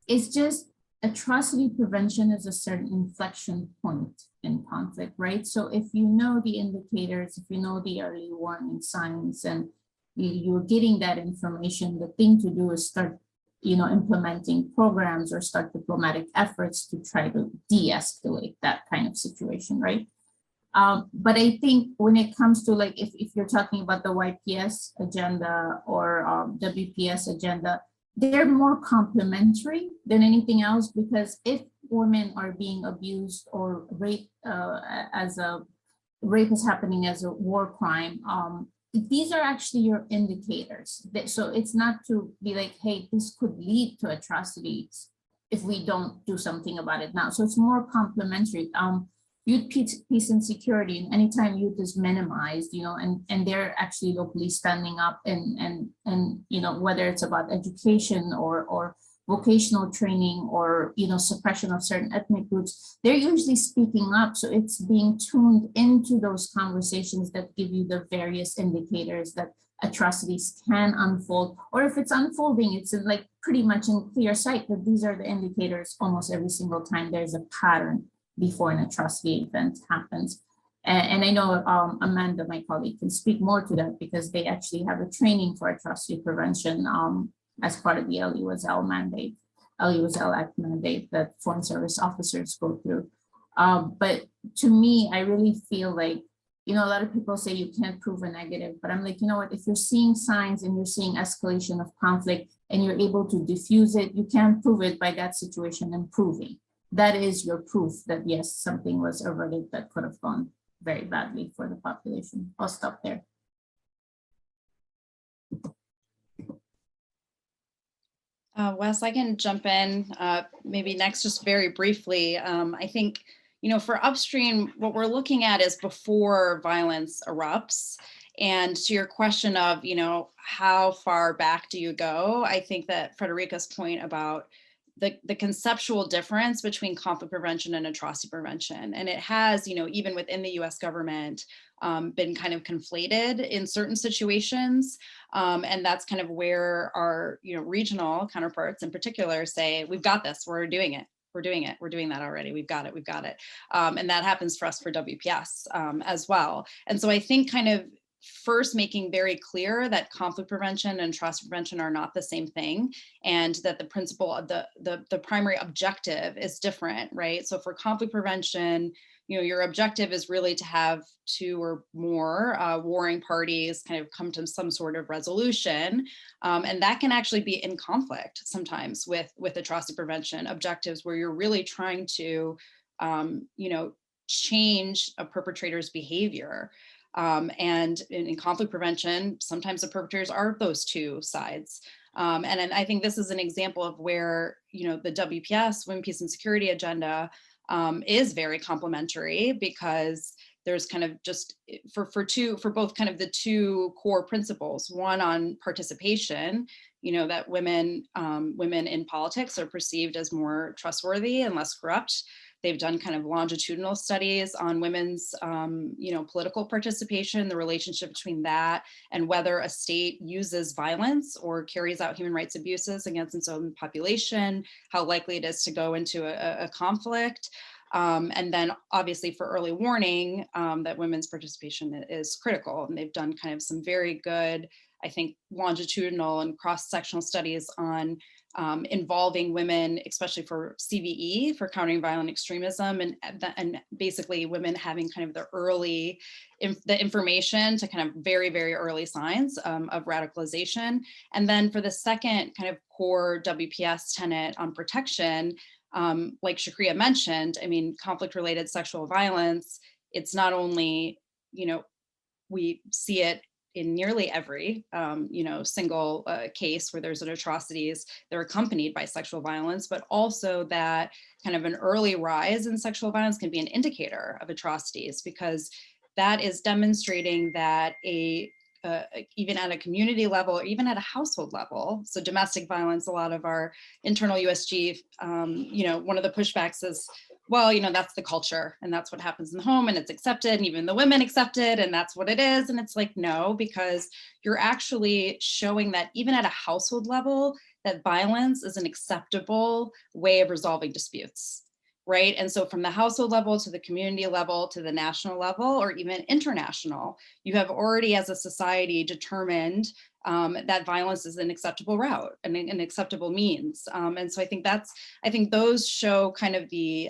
It's just atrocity prevention is a certain inflection point in conflict, right? So if you know the indicators, if you know the early warning signs, and you're getting that information, the thing to do is start, implementing programs or start diplomatic efforts to try to de-escalate that kind of situation, right? But I think when it comes to if you're talking about the YPS agenda or WPS agenda, they're more complementary than anything else, because if women are being abused or rape rape is happening as a war crime, these are actually your indicators. So it's not to be like, hey, this could lead to atrocities if we don't do something about it now. So it's more complementary. Youth, peace and security, and anytime youth is minimized, and they're actually locally standing up and whether it's about education or vocational training or suppression of certain ethnic groups, they're usually speaking up. So it's being tuned into those conversations that give you the various indicators that atrocities can unfold, or if it's unfolding, it's pretty much in clear sight that these are the indicators almost every single time there's a pattern before an atrocity event happens. And I know Amanda, my colleague, can speak more to that because they actually have a training for atrocity prevention as part of the LUSL mandate, LUSL Act mandate that Foreign Service officers go through. But to me, I really feel like, a lot of people say you can't prove a negative, but I'm like, what, if you're seeing signs and you're seeing escalation of conflict and you're able to diffuse it, you can't prove it by that situation improving. That is your proof that yes, something was averted that could have gone very badly for the population. I'll stop there. Wes, I can jump in maybe next, just very briefly. I think, for upstream, what we're looking at is before violence erupts. And to your question of, how far back do you go? I think that Frederica's point about the conceptual difference between conflict prevention and atrocity prevention, and it has, even within the US government, been kind of conflated in certain situations. And that's kind of where our, regional counterparts in particular say, we've got this, we're doing it. We're doing it. We're doing that already. We've got it. We've got it. And that happens for us for WPS as well. And so I think kind of first making very clear that conflict prevention and atrocity prevention are not the same thing, and that the principle of the primary objective is different, right? So for conflict prevention, your objective is really to have two or more warring parties kind of come to some sort of resolution. And that can actually be in conflict sometimes with atrocity prevention objectives, where you're really trying to, change a perpetrator's behavior. And in conflict prevention, sometimes the perpetrators are those two sides. And I think this is an example of where, the WPS, Women, Peace and Security agenda, is very complementary, because there's kind of just for both kind of the two core principles, one on participation, that women in politics are perceived as more trustworthy and less corrupt. They've done kind of longitudinal studies on women's, political participation, the relationship between that and whether a state uses violence or carries out human rights abuses against its own population, how likely it is to go into a conflict. And then obviously for early warning, that women's participation is critical. And they've done kind of some very good, I think, longitudinal and cross-sectional studies on involving women, especially for CVE, for countering violent extremism, and basically women having kind of the early the information to kind of very, very early signs of radicalization. And then for the second kind of core WPS tenet on protection, like Shakriya mentioned, I mean, conflict-related sexual violence, it's not only, we see it in nearly every, single case where there's an atrocities, they're accompanied by sexual violence, but also that kind of an early rise in sexual violence can be an indicator of atrocities, because that is demonstrating that even at a community level or even at a household level, so domestic violence, a lot of our internal USG, one of the pushbacks is, well, that's the culture and that's what happens in the home and it's accepted and even the women accept it and that's what it is. And it's like, no, because you're actually showing that even at a household level, that violence is an acceptable way of resolving disputes, right? And so from the household level to the community level to the national level or even international, you have already as a society determined that violence is an acceptable route and an acceptable means. And so I think those show kind of the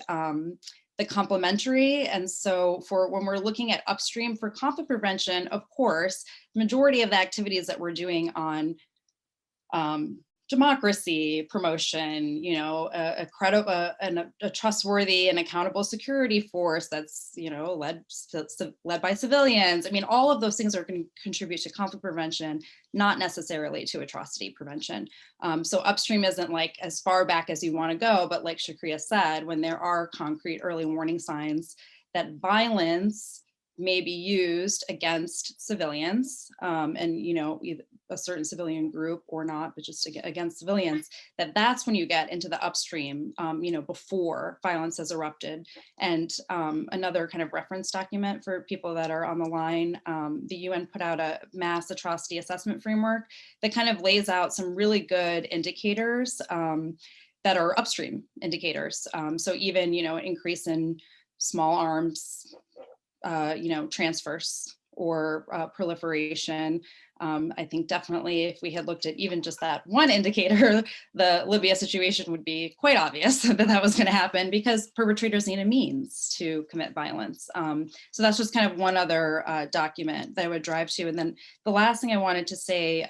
complementary. And so for when we're looking at upstream for conflict prevention, of course, the majority of the activities that we're doing on democracy promotion, a trustworthy and accountable security force that's, led by civilians. I mean, all of those things are going to contribute to conflict prevention, not necessarily to atrocity prevention. So upstream isn't like as far back as you want to go, but like Shakriya said, when there are concrete early warning signs that violence may be used against civilians, and either a certain civilian group or not, but just against civilians, that's when you get into the upstream, before violence has erupted. And another kind of reference document for people that are on the line, the UN put out a mass atrocity assessment framework that kind of lays out some really good indicators that are upstream indicators. So even, increase in small arms, transfers or proliferation. I think definitely if we had looked at even just that one indicator, the Libya situation would be quite obvious that was going to happen because perpetrators need a means to commit violence. So that's just kind of one other document that I would drive to. And then the last thing I wanted to say,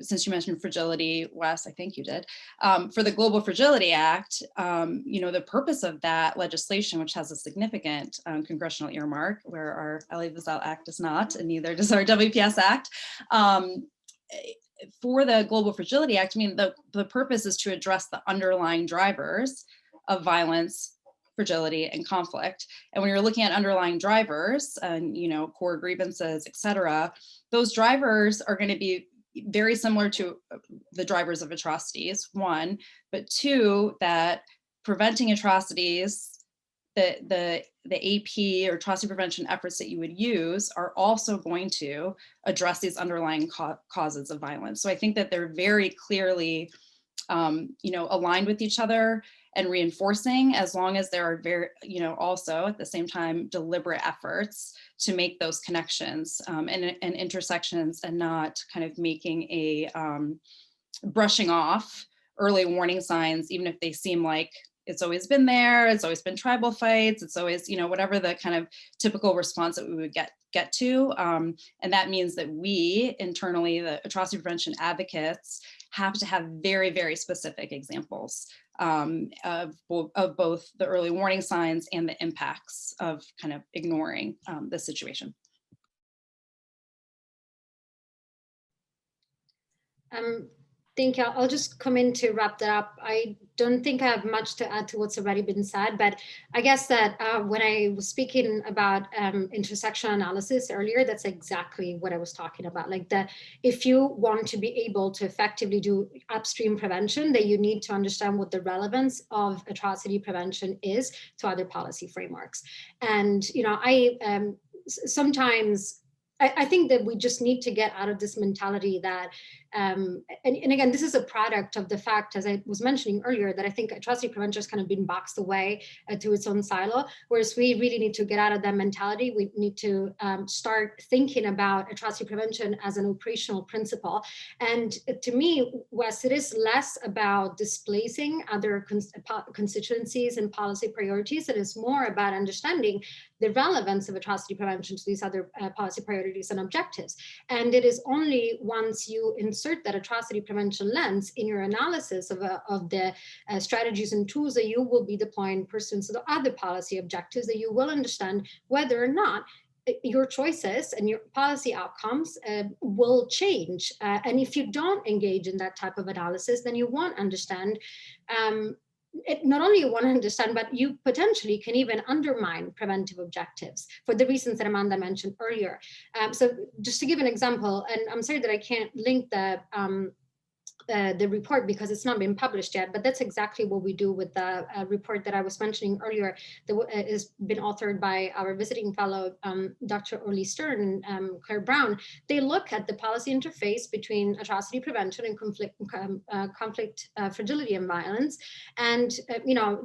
since you mentioned fragility, Wes, I think you did, for the Global Fragility Act, the purpose of that legislation, which has a significant congressional earmark, where our Elie Wiesel Act does not, and neither does our WPS Act, for the Global Fragility Act, I mean, the purpose is to address the underlying drivers of violence, fragility, and conflict. And when you're looking at underlying drivers and, core grievances, et cetera, those drivers are going to be very similar to the drivers of atrocities, one, but two, that preventing atrocities, the AP or atrocity prevention efforts that you would use are also going to address these underlying causes of violence. So I think that they're very clearly, aligned with each other and reinforcing, as long as there are very, also at the same time, deliberate efforts to make those connections and intersections, and not kind of making a brushing off early warning signs, even if they seem like it's always been there, it's always been tribal fights, it's always, whatever the kind of typical response that we would get to. And that means that we internally, the atrocity prevention advocates, have to have very, very specific examples of both the early warning signs and the impacts of kind of ignoring the situation. Thank you. I'll just come in to wrap that up. I don't think I have much to add to what's already been said, but I guess that when I was speaking about intersectional analysis earlier, that's exactly what I was talking about. Like that, if you want to be able to effectively do upstream prevention, that you need to understand what the relevance of atrocity prevention is to other policy frameworks. And, I think that we just need to get out of this mentality that, and again, this is a product of the fact, as I was mentioning earlier, that I think atrocity prevention has kind of been boxed away to its own silo, whereas we really need to get out of that mentality. We need to start thinking about atrocity prevention as an operational principle. And to me, Wes, it is less about displacing other constituencies and policy priorities. It is more about understanding the relevance of atrocity prevention to these other policy priorities and objectives. And it is only once you insert that atrocity prevention lens in your analysis of the strategies and tools that you will be deploying pursuant to the other policy objectives, that you will understand whether or not your choices and your policy outcomes will change. And if you don't engage in that type of analysis, then you won't understand not only you want to understand, but you potentially can even undermine preventive objectives for the reasons that Amanda mentioned earlier. So just to give an example, and I'm sorry that I can't link the report because it's not been published yet, but that's exactly what we do with the report that I was mentioning earlier that has been authored by our visiting fellow, Dr. Orly Stern and Claire Brown. They look at the policy interface between atrocity prevention and conflict, fragility, and violence. And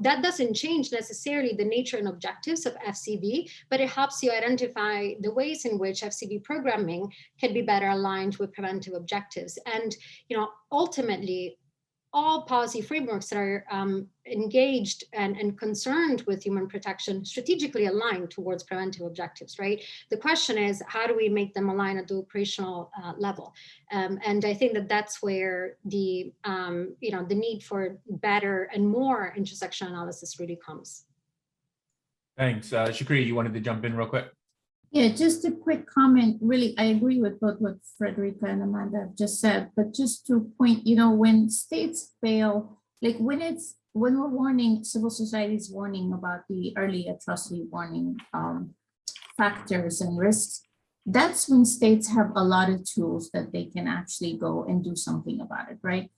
that doesn't change necessarily the nature and objectives of FCV, but it helps you identify the ways in which FCV programming can be better aligned with preventive objectives. And ultimately, all policy frameworks that are engaged and concerned with human protection strategically align towards preventive objectives, right? The question is, how do we make them align at the operational level? And I think that that's where the need for better and more intersectional analysis really comes. Thanks. Shakriya, you wanted to jump in real quick? Yeah, just a quick comment. Really, I agree with both what Frederica and Amanda have just said, but just to point, when states fail, like when we're warning, civil society is warning about the early atrocity warning factors and risks, that's when states have a lot of tools that they can actually go and do something about it, right?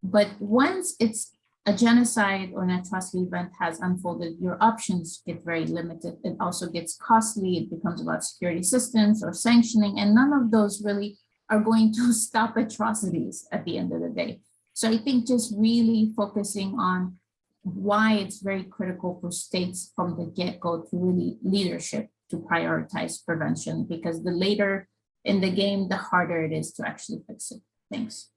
But once it's a genocide or an atrocity event has unfolded, your options get very limited. It also gets costly. It becomes about security assistance or sanctioning, and none of those really are going to stop atrocities at the end of the day. So I think just really focusing on why it's very critical for states from the get-go to really leadership to prioritize prevention, because the later in the game, the harder it is to actually fix it. Thanks.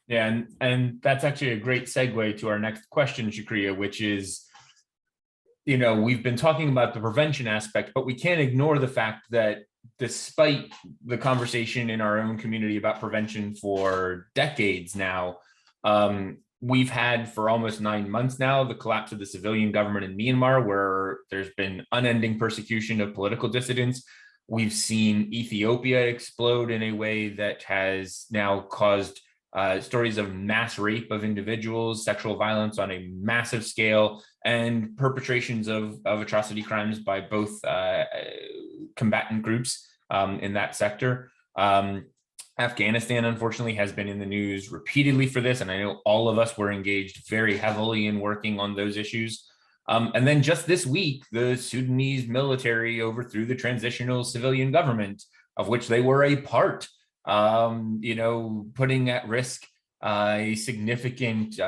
Yeah, and that's actually a great segue to our next question, Shakriya, which is, we've been talking about the prevention aspect, but we can't ignore the fact that despite the conversation in our own community about prevention for decades now, we've had for almost 9 months now the collapse of the civilian government in Myanmar, where there's been unending persecution of political dissidents. We've seen Ethiopia explode in a way that has now caused stories of mass rape of individuals, sexual violence on a massive scale, and perpetrations of atrocity crimes by both combatant groups in that sector. Afghanistan, unfortunately, has been in the news repeatedly for this, and I know all of us were engaged very heavily in working on those issues. And then just this week, the Sudanese military overthrew the transitional civilian government, of which they were a part, putting at risk a significant,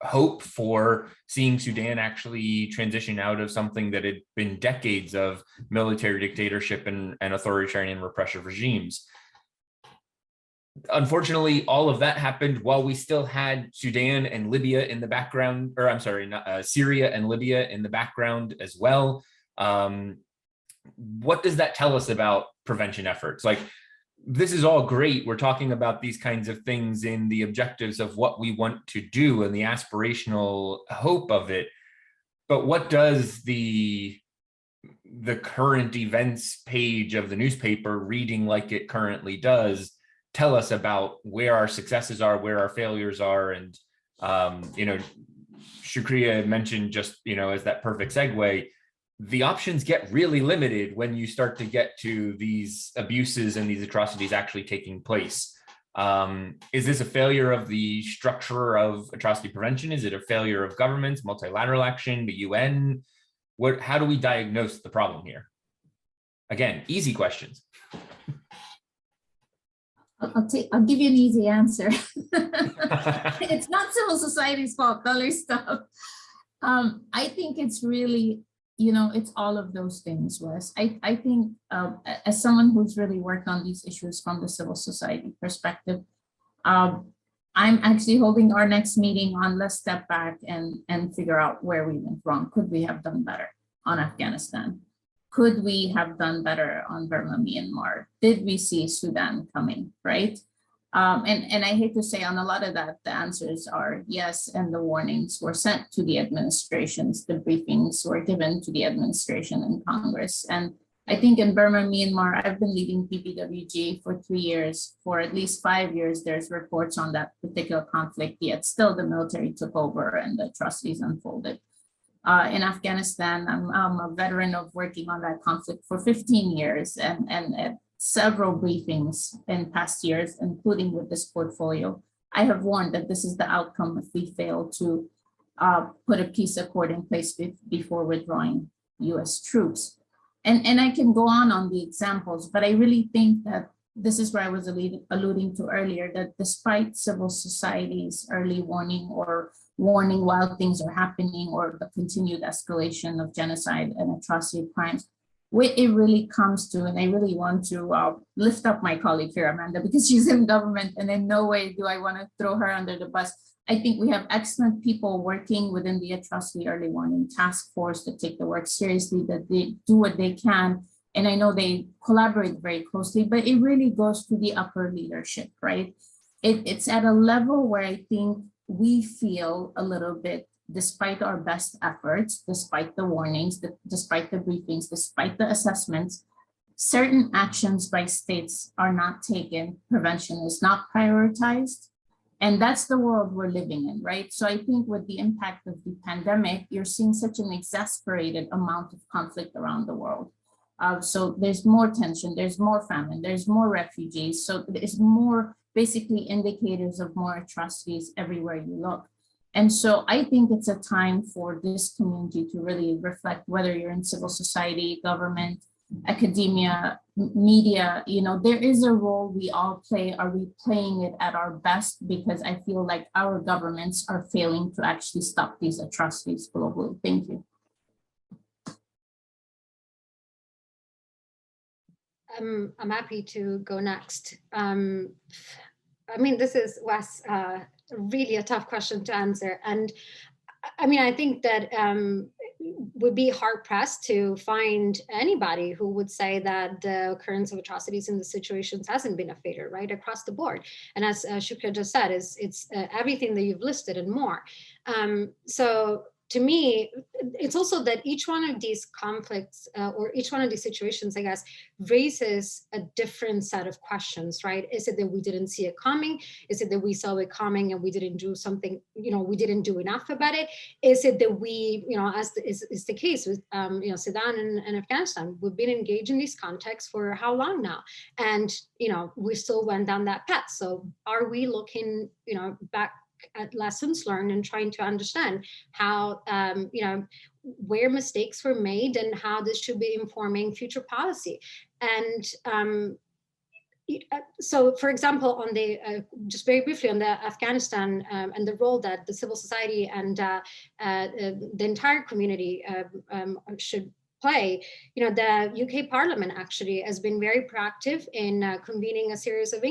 hope for seeing Sudan actually transition out of something that had been decades of military dictatorship and authoritarian repressive regimes. Unfortunately, all of that happened while we still had Sudan and Libya in the background, or I'm sorry, Syria and Libya in the background as well. What does that tell us about prevention efforts? Like, this is all great. We're talking about these kinds of things in the objectives of what we want to do and the aspirational hope of it. But what does the current events page of the newspaper, reading like it currently does, tell us about where our successes are, where our failures are? And, Shukriya mentioned just, as that perfect segue, the options get really limited when you start to get to these abuses and these atrocities actually taking place. Is this a failure of the structure of atrocity prevention? Is it a failure of governments, multilateral action, the UN? How do we diagnose the problem here? Again, easy questions. I'll give you an easy answer. It's not civil society's fault, color stuff. I think it's really, it's all of those things, Wes. I think as someone who's really worked on these issues from the civil society perspective, I'm actually holding our next meeting on let's step back and figure out where we went wrong. Could we have done better on Afghanistan? Could we have done better on Burma, Myanmar? Did we see Sudan coming, right? And I hate to say on a lot of that, the answers are yes, and the warnings were sent to the administrations, the briefings were given to the administration and Congress. And I think in Burma, Myanmar, I've been leading PPWG for 3 years. For at least 5 years, there's reports on that particular conflict, yet still the military took over and the atrocities unfolded. In Afghanistan, I'm a veteran of working on that conflict for 15 years and at several briefings in past years, including with this portfolio, I have warned that this is the outcome if we fail to put a peace accord in place before withdrawing US troops. And I can go on the examples, but I really think that this is where I was alluding to earlier, that despite civil society's early warning or warning while things are happening or the continued escalation of genocide and atrocity crimes, what it really comes to, and I really want to lift up my colleague here, Amanda, because she's in government and in no way do I want to throw her under the bus. I think we have excellent people working within the Atrocity Early Warning Task Force to take the work seriously, that they do what they can. And I know they collaborate very closely, but it really goes to the upper leadership, right? It's at a level where I think we feel a little bit, despite our best efforts, despite the warnings, despite the briefings, despite the assessments, certain actions by states are not taken, prevention is not prioritized. And that's the world we're living in, right? So I think with the impact of the pandemic, you're seeing such an exasperated amount of conflict around the world. So there's more tension, there's more famine, there's more refugees. So there's more basically indicators of more atrocities everywhere you look. And so I think it's a time for this community to really reflect, whether you're in civil society, government, academia, media, there is a role we all play. Are we playing it at our best? Because I feel like our governments are failing to actually stop these atrocities globally. Thank you. I'm happy to go next. This is, Wes, really a tough question to answer. And I think that would be hard pressed to find anybody who would say that the occurrence of atrocities in the situations hasn't been a failure, right, across the board. And as Shukriya just said, it's everything that you've listed and more. So to me, it's also that each one of these conflicts or each one of these situations, I guess, raises a different set of questions, right? Is it that we didn't see it coming? Is it that we saw it coming and we didn't do something, we didn't do enough about it? Is it that we, as is the case with, Sudan and Afghanistan, we've been engaged in these contexts for how long now? And, we still went down that path. So are we looking, back at lessons learned and trying to understand how, where mistakes were made and how this should be informing future policy? And so, for example, on the just very briefly on the Afghanistan and the role that the civil society and the entire community should play, the UK Parliament actually has been very proactive in convening a series of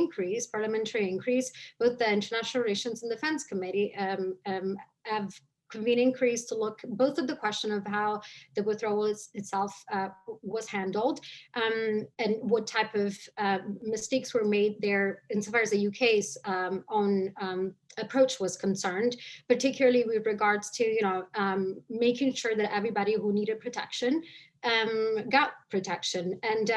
parliamentary inquiries. Both the International Relations and Defense Committee have convened inquiries to look both at the question of how the withdrawal itself was handled and what type of mistakes were made there insofar as the UK's own approach was concerned, particularly with regards to making sure that everybody who needed protection got protection. And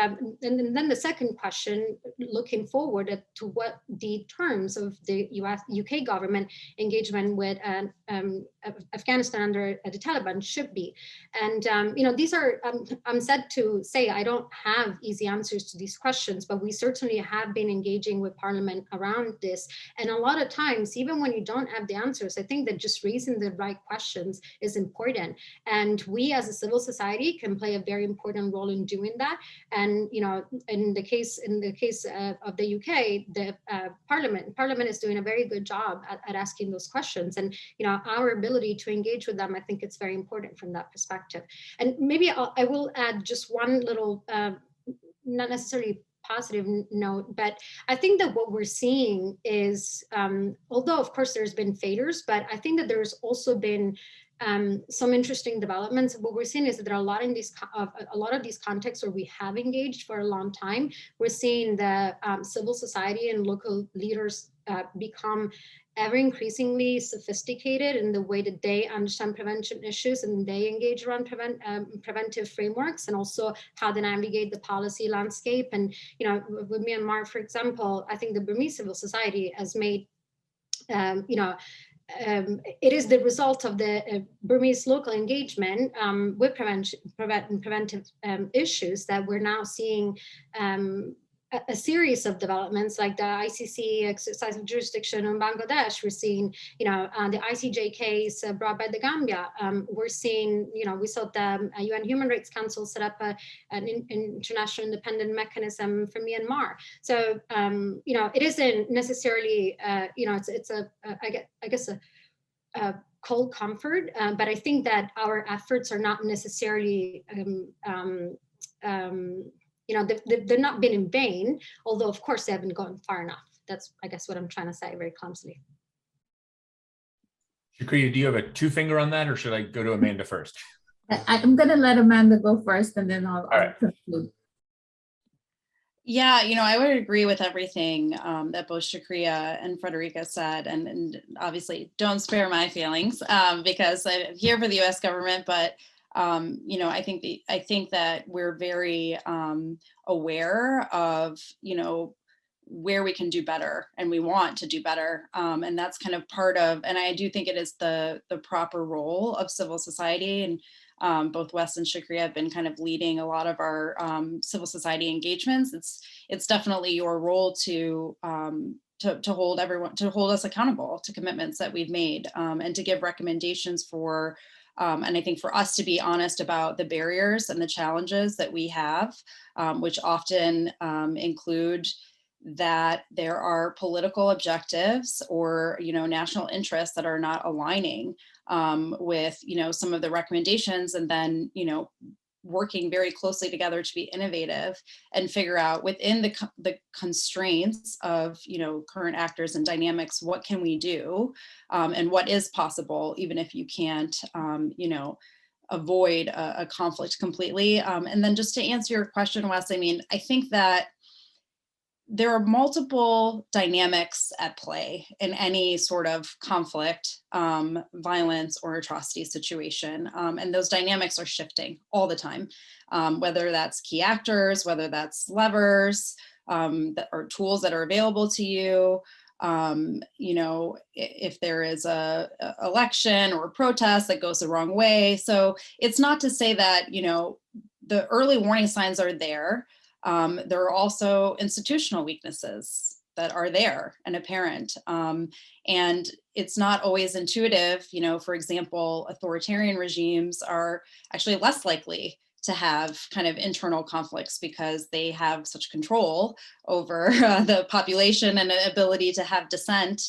then the second question, looking forward to what the terms of the UK government engagement with Afghanistan under the Taliban should be. And these are, I'm sad to say, I don't have easy answers to these questions, but we certainly have been engaging with Parliament around this. And a lot of times, even when you don't have the answers, I think that just raising the right questions is important. And we as a civil society can play a very important role in doing that. And in the case of the UK, the Parliament is doing a very good job at asking those questions. And our ability to engage with them, I think it's very important from that perspective. And maybe I will add just one little, not necessarily positive note, but I think that what we're seeing is, although of course there's been failures, but I think that there's also been some interesting developments. What we're seeing is that there are a lot of these contexts where we have engaged for a long time. We're seeing the civil society and local leaders become ever increasingly sophisticated in the way that they understand prevention issues and they engage around preventive frameworks, and also how they navigate the policy landscape. And with Myanmar, for example, I think the Burmese civil society has made it is the result of the Burmese local engagement with preventive issues that we're now seeing a series of developments, like the ICC exercise of jurisdiction in Bangladesh. We're seeing, the ICJ case brought by the Gambia. We're seeing, we saw the UN Human Rights Council set up an international independent mechanism for Myanmar. So, it isn't necessarily, it's I guess a cold comfort, but I think that our efforts are not necessarily they've not been in vain, although of course they haven't gone far enough. That's, I guess, what I'm trying to say very clumsily. Shakriya, do you have a two finger on that, or should I go to Amanda first? I'm going to let Amanda go first, and then I'll conclude. Yeah, I would agree with everything that both Shakriya and Frederica said, and obviously don't spare my feelings because I'm here for the U.S. government, but I think that we're very aware of, where we can do better, and we want to do better. And that's kind of part of, and I do think it is the proper role of civil society. And both Wes and Shakriya have been kind of leading a lot of our civil society engagements. It's definitely your role to hold us accountable to commitments that we've made, and to give recommendations for. And I think for us to be honest about the barriers and the challenges that we have, which often include that there are political objectives or, national interests that are not aligning with, some of the recommendations, and then, working very closely together to be innovative and figure out within the constraints of, current actors and dynamics, what can we do and what is possible, even if you can't, avoid a conflict completely. And then just to answer your question, Wes, I think that there are multiple dynamics at play in any sort of conflict, violence, or atrocity situation. And those dynamics are shifting all the time, whether that's key actors, whether that's levers, or tools that are available to you. You know, if there is a election or a protest that goes the wrong way. So it's not to say that, you know, the early warning signs are there. There are also institutional weaknesses that are there and apparent. And it's not always intuitive. You know, for example, authoritarian regimes are actually less likely to have kind of internal conflicts because they have such control over the population and the ability to have dissent.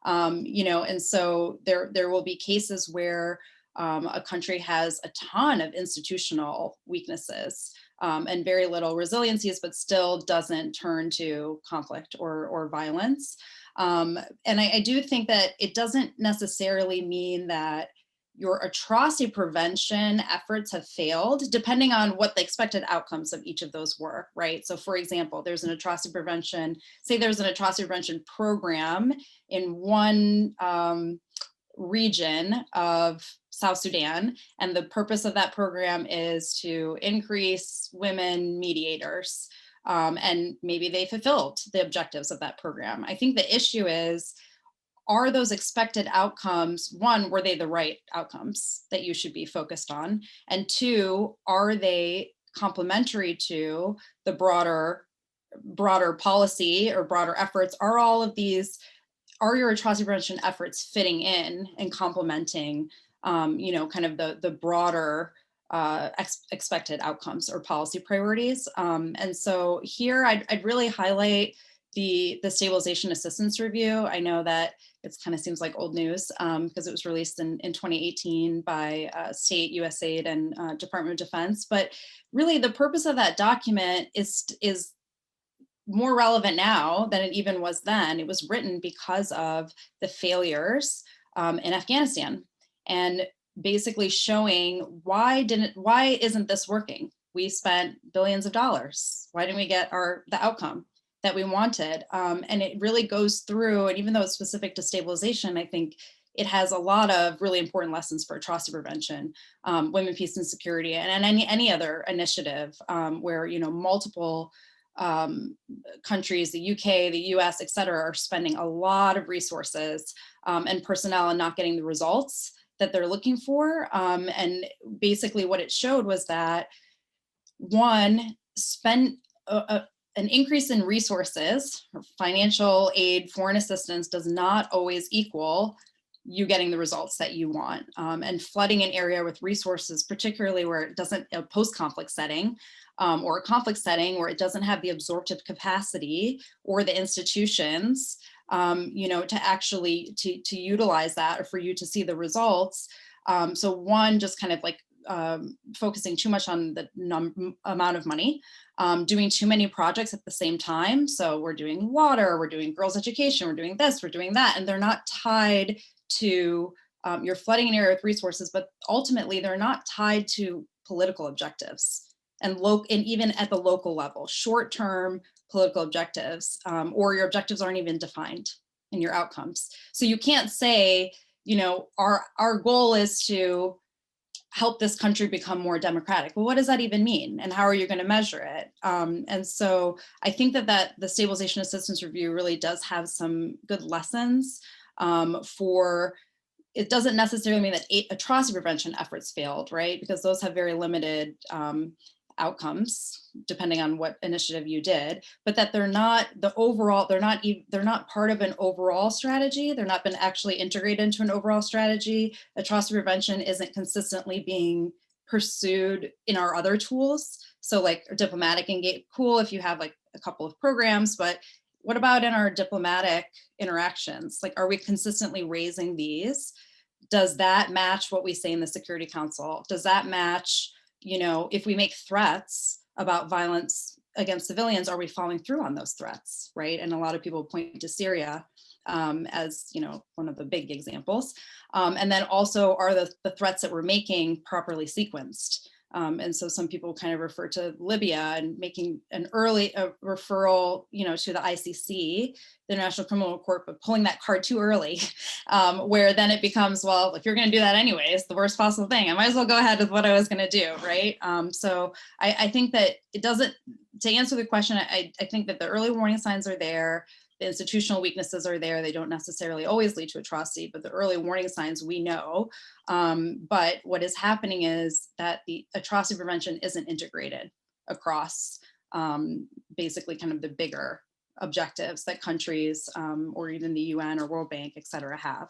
You know, and so there will be cases where a country has a ton of institutional weaknesses and very little resiliencies, but still doesn't turn to conflict or violence. And I do think that it doesn't necessarily mean that your atrocity prevention efforts have failed, depending on what the expected outcomes of each of those were, right? So for example, there's an atrocity prevention, say there's an atrocity prevention program in one region of South Sudan, and the purpose of that program is to increase women mediators, and maybe they fulfilled the objectives of that program. I think the issue is, are those expected outcomes, one, were they the right outcomes that you should be focused on? And two, are they complementary to the broader policy or broader efforts? Are all of these, are your atrocity prevention efforts fitting in and complementing, you know, kind of the broader expected outcomes or policy priorities? And so here I'd really highlight the Stabilization Assistance Review. I know that it kind of seems like old news because it was released in 2018 by state, USAID, and Department of Defense. But really the purpose of that document is more relevant now than it even was then. It was written because of the failures in Afghanistan, and basically showing why isn't this working? We spent billions of dollars. Why didn't we get the outcome that we wanted? And it really goes through, and even though it's specific to stabilization, I think it has a lot of really important lessons for atrocity prevention, women, peace, and security, and any other initiative where, you know, multiple countries, the UK, the US, et cetera, are spending a lot of resources and personnel and not getting the results that they're looking for. And basically what it showed was that, one, spend an increase in resources, or financial aid, foreign assistance, does not always equal you getting the results that you want. And flooding an area with resources, particularly where it doesn't, a post-conflict setting or a conflict setting where it doesn't have the absorptive capacity or the institutions, you know, to actually to utilize that or for you to see the results. So one, just kind of like focusing too much on the amount of money, doing too many projects at the same time. So we're doing water, we're doing girls' education, we're doing this, we're doing that, and they're not tied to, you're flooding an area with resources, but ultimately they're not tied to political objectives and even at the local level, short-term political objectives, or your objectives aren't even defined in your outcomes. So you can't say, you know, our goal is to help this country become more democratic. Well, what does that even mean? And how are you going to measure it? And so I think that the Stabilization Assistance Review really does have some good lessons for, it doesn't necessarily mean that atrocity prevention efforts failed, right? Because those have very limited outcomes depending on what initiative you did, but that they're not the overall, they're not part of an overall strategy. They're not been actually integrated into an overall strategy. Atrocity prevention isn't consistently being pursued in our other tools. So like diplomatic engagement, cool if you have like a couple of programs, but what about in our diplomatic interactions? Like, are we consistently raising these? Does that match what we say in the Security Council? Does that match, you know, if we make threats about violence against civilians, are we following through on those threats, right? And a lot of people point to Syria as, you know, one of the big examples. And then also, are the threats that we're making properly sequenced? And so some people kind of refer to Libya and making an early referral, to the ICC, the International Criminal Court, but pulling that card too early, where then it becomes, well, if you're going to do that anyway, it's the worst possible thing. I might as well go ahead with what I was going to do, right? So I think that it doesn't, to answer the question, I think that the early warning signs are there. The institutional weaknesses are there. They don't necessarily always lead to atrocity, but the early warning signs we know. But what is happening is that the atrocity prevention isn't integrated across basically kind of the bigger objectives that countries or even the UN or World Bank, et cetera, have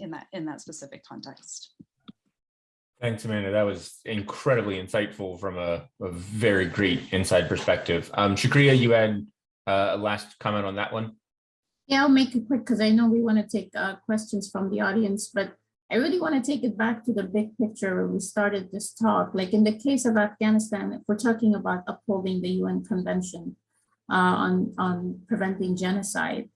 in that specific context. Thanks, Amanda. That was incredibly insightful from a very great inside perspective. Shukriya, you had a last comment on that one? Yeah, I'll make it quick because I know we want to take questions from the audience, but I really want to take it back to the big picture where we started this talk. Like in the case of Afghanistan, if we're talking about upholding the UN Convention on preventing genocide.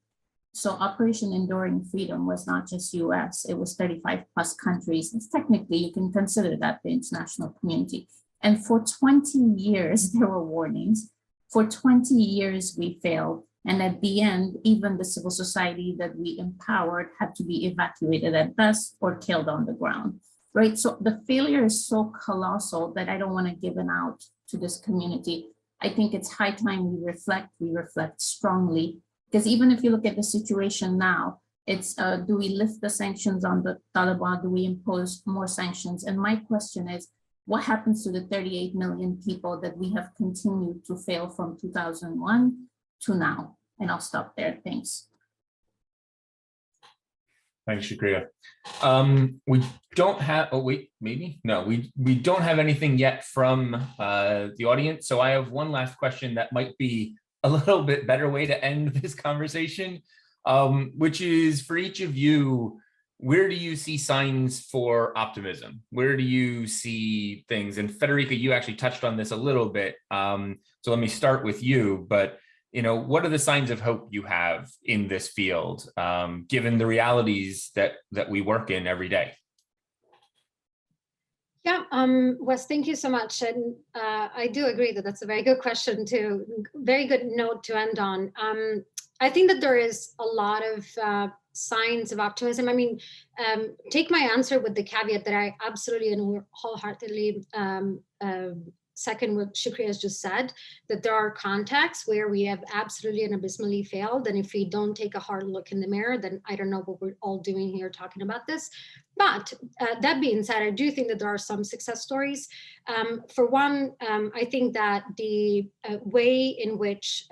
So Operation Enduring Freedom was not just US, it was 35 plus countries. It's technically, you can consider that the international community. And for 20 years, there were warnings. For 20 years, we failed. And at the end, even the civil society that we empowered had to be evacuated at best or killed on the ground, right? So the failure is so colossal that I don't want to give it out to this community. I think it's high time we reflect strongly, because even if you look at the situation now, it's do we lift the sanctions on the Taliban? Do we impose more sanctions? And my question is, what happens to the 38 million people that we have continued to fail from 2001 to now? And I'll stop there. Thanks. Thanks, Shukriya. We don't have, oh wait, maybe? No, we don't have anything yet from the audience. So I have one last question that might be a little bit better way to end this conversation, which is for each of you, where do you see signs for optimism? Where do you see things? And Federica, you actually touched on this a little bit. So let me start with you, but what are the signs of hope you have in this field, given the realities that we work in every day? Yeah, Wes, thank you so much. And I do agree that that's a very good question too. Very good note to end on. I think that there is a lot of signs of optimism. I mean, take my answer with the caveat that I absolutely and wholeheartedly second what Shukriya has just said, that there are contexts where we have absolutely and abysmally failed. And if we don't take a hard look in the mirror, then I don't know what we're all doing here talking about this. But that being said, I do think that there are some success stories. For one, I think that the way in which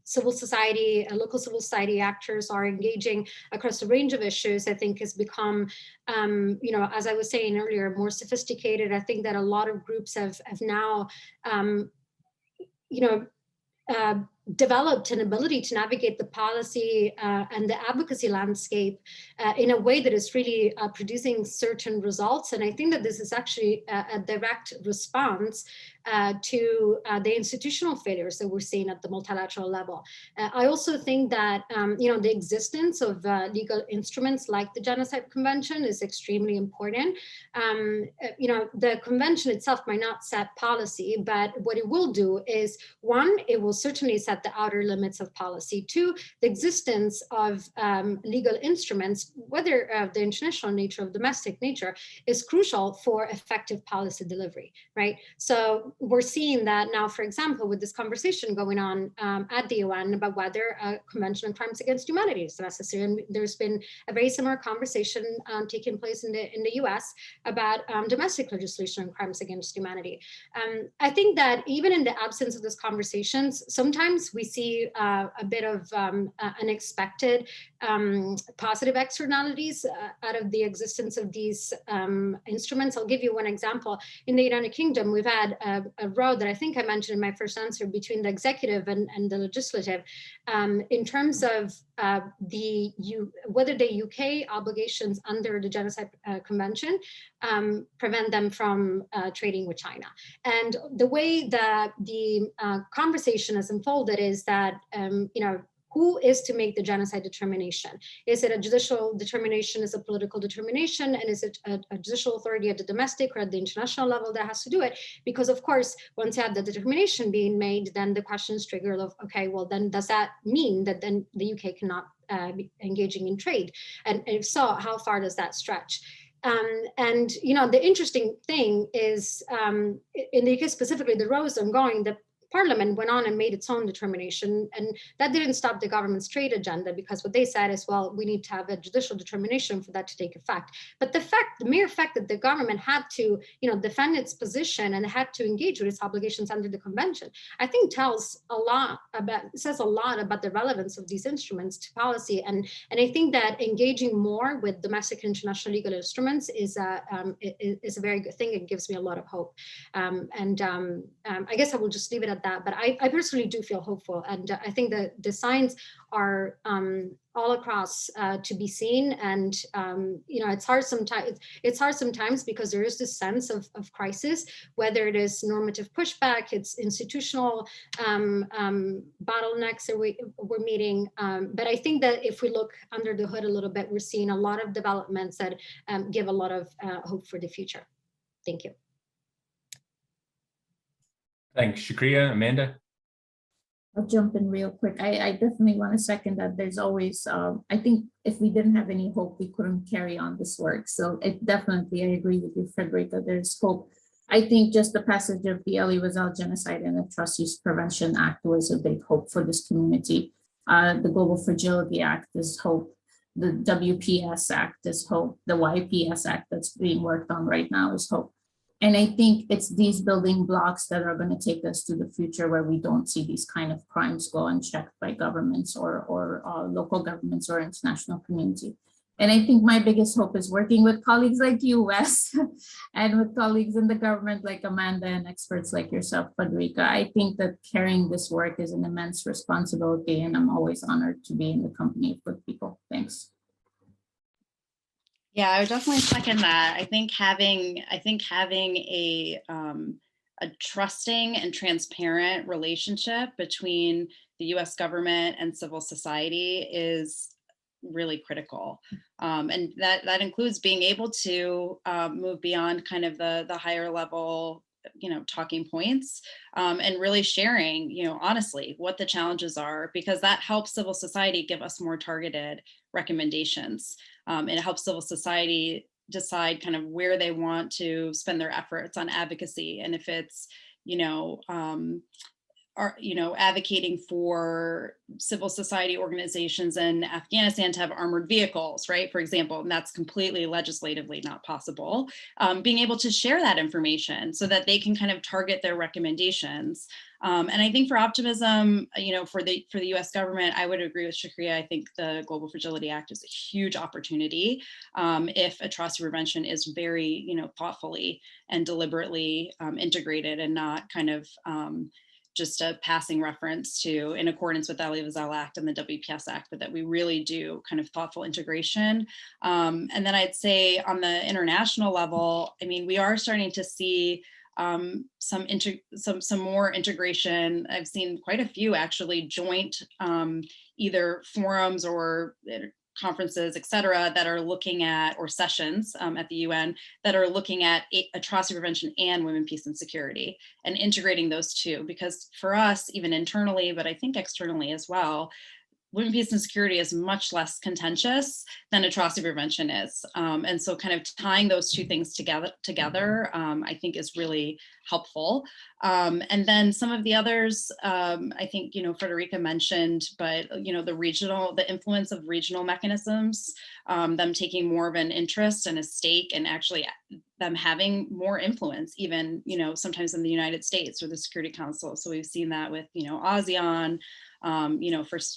civil society, local civil society actors are engaging across a range of issues, I think has become, as I was saying earlier, more sophisticated. I think that a lot of groups have now, developed an ability to navigate the policy and the advocacy landscape in a way that is really producing certain results. And I think that this is actually a direct response to the institutional failures that we're seeing at the multilateral level. I also think that the existence of legal instruments like the Genocide Convention is extremely important. The convention itself might not set policy, but what it will do is, one, it will certainly set the outer limits of policy. Two, the existence of legal instruments, whether of the international nature or domestic nature, is crucial for effective policy delivery, right? So we're seeing that now, for example, with this conversation going on at the UN about whether a convention on crimes against humanity is necessary. And there's been a very similar conversation taking place in the US about domestic legislation on crimes against humanity. I think that even in the absence of those conversations, sometimes we see a bit of unexpected positive externalities out of the existence of these instruments. I'll give you one example. In the United Kingdom, we've had a road that I think I mentioned in my first answer between the executive and the legislative in terms of whether the UK obligations under the Genocide Convention prevent them from trading with China. And the way that the conversation has unfolded is that, who is to make the genocide determination? Is it a judicial determination? Is it a political determination? And is it a judicial authority at the domestic or at the international level that has to do it? Because of course, once you have the determination being made, then the question is triggered of, okay, well, then does that mean that then the UK cannot be engaging in trade? And if so, how far does that stretch? And the interesting thing is, in the UK specifically, the row is ongoing. The Parliament went on and made its own determination, and that didn't stop the government's trade agenda, because what they said is, well, we need to have a judicial determination for that to take effect. But the mere fact that the government had to, defend its position and had to engage with its obligations under the convention, I think says a lot about the relevance of these instruments to policy. And I think that engaging more with domestic and international legal instruments is a very good thing. It gives me a lot of hope. I guess I will just leave it at that, but I personally do feel hopeful, and I think that the signs are all across to be seen. And it's hard sometimes because there is this sense of crisis, whether it is normative pushback, it's institutional bottlenecks that we're meeting. But I think that if we look under the hood a little bit, we're seeing a lot of developments that give a lot of hope for the future. Thank you. Thanks, Shukriya. Amanda? I'll jump in real quick. I definitely want to second that. There's always, I think if we didn't have any hope, we couldn't carry on this work. So I agree with you, Frederica, there's hope. I think just the passage of the Elie Wiesel Genocide and Atrocities Prevention Act was a big hope for this community. The Global Fragility Act is hope. The WPS Act is hope. The YPS Act that's being worked on right now is hope. And I think it's these building blocks that are going to take us to the future where we don't see these kind of crimes go unchecked by governments or local governments or international community. And I think my biggest hope is working with colleagues like you, Wes, and with colleagues in the government like Amanda and experts like yourself, Frederica. I think that carrying this work is an immense responsibility, and I'm always honored to be in the company of good people. Thanks. Yeah, I would definitely second that. I think having a trusting and transparent relationship between the U.S. government and civil society is really critical, and that includes being able to move beyond kind of the higher level, talking points, and really sharing, honestly, what the challenges are, because that helps civil society give us more targeted recommendations. It helps civil society decide kind of where they want to spend their efforts on advocacy. And if it's, advocating for civil society organizations in Afghanistan to have armored vehicles, right, for example, and that's completely legislatively not possible, being able to share that information so that they can kind of target their recommendations. And I think for optimism, for the U.S. government, I would agree with Shukriya. I think the Global Fragility Act is a huge opportunity if atrocity prevention is very, thoughtfully and deliberately integrated, and not kind of just a passing reference to in accordance with the Elie Wiesel Act and the WPS Act, but that we really do kind of thoughtful integration. And then I'd say on the international level, I mean, we are starting to see some more integration. I've seen quite a few actually joint either forums or conferences, et cetera, that are looking at, or sessions at the UN that are looking at atrocity prevention and women, peace and security, and integrating those two. Because for us, even internally, but I think externally as well, women, peace and security is much less contentious than atrocity prevention is. And so kind of tying those two things together, I think is really helpful. And then some of the others, I think, Frederica mentioned, but, the influence of regional mechanisms, them taking more of an interest and a stake, and actually them having more influence, even, sometimes in the United States or the Security Council. So we've seen that with, ASEAN,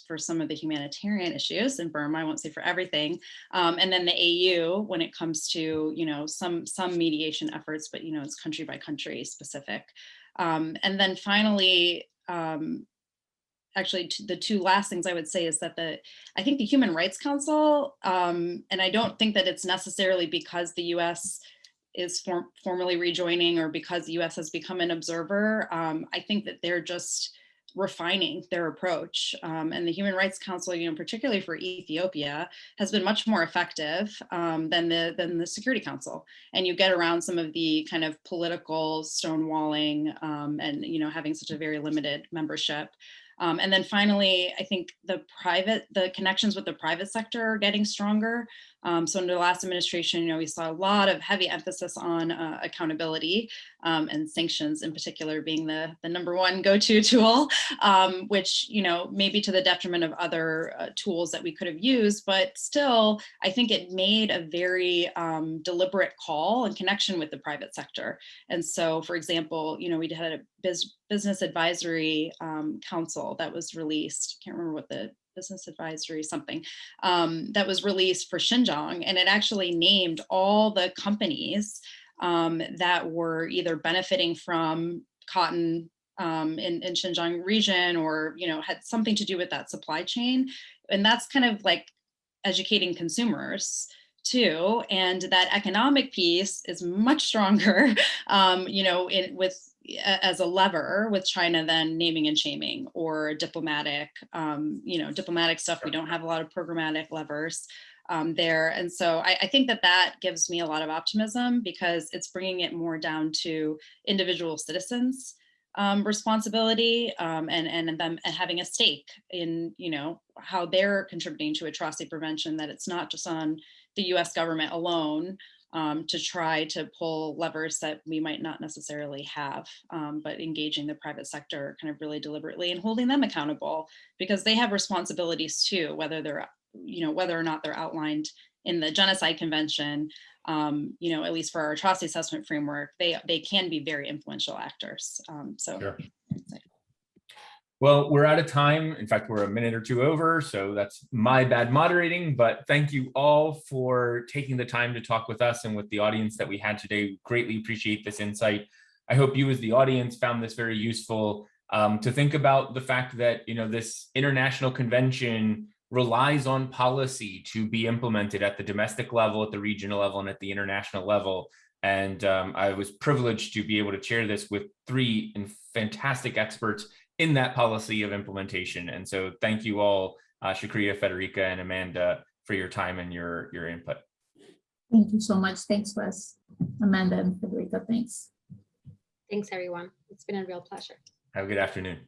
for some of the humanitarian issues in Burma, I won't say for everything. And then the AU when it comes to, some mediation efforts, but, it's country by country specific. And then finally, actually the two last things I would say is that I think the Human Rights Council, and I don't think that it's necessarily because the US is formally rejoining or because the US has become an observer. I think that they're just refining their approach. And the Human Rights Council, particularly for Ethiopia, has been much more effective than the Security Council. And you get around some of the kind of political stonewalling and having such a very limited membership. And then finally, I think the connections with the private sector are getting stronger. So under the last administration, we saw a lot of heavy emphasis on accountability and sanctions in particular being the number one go-to tool, which, maybe to the detriment of other tools that we could have used, but still, I think it made a very deliberate call and connection with the private sector. And so, for example, we had a business advisory council that was released. Can't remember what the business advisory something that was released for Xinjiang, and it actually named all the companies that were either benefiting from cotton in Xinjiang region or had something to do with that supply chain. And that's kind of like educating consumers too, and that economic piece is much stronger as a lever with China than naming and shaming or diplomatic stuff. We don't have a lot of programmatic levers there. And so I think that gives me a lot of optimism because it's bringing it more down to individual citizens responsibility and them having a stake in, how they're contributing to atrocity prevention, that it's not just on the US government alone to try to pull levers that we might not necessarily have, but engaging the private sector kind of really deliberately and holding them accountable because they have responsibilities too, whether or not they're outlined in the Genocide Convention, at least for our atrocity assessment framework, they can be very influential actors. Sure. Well, we're out of time. In fact, we're a minute or two over, so that's my bad moderating, but thank you all for taking the time to talk with us and with the audience that we had today. We greatly appreciate this insight. I hope you as the audience found this very useful to think about the fact that, this international convention relies on policy to be implemented at the domestic level, at the regional level, and at the international level. And I was privileged to be able to chair this with three fantastic experts in that policy of implementation. And so thank you all, Shakriya, Federica, and Amanda, for your time and your input. Thank you so much. Thanks, Wes, Amanda, and Federica. Thanks. Thanks, everyone. It's been a real pleasure. Have a good afternoon.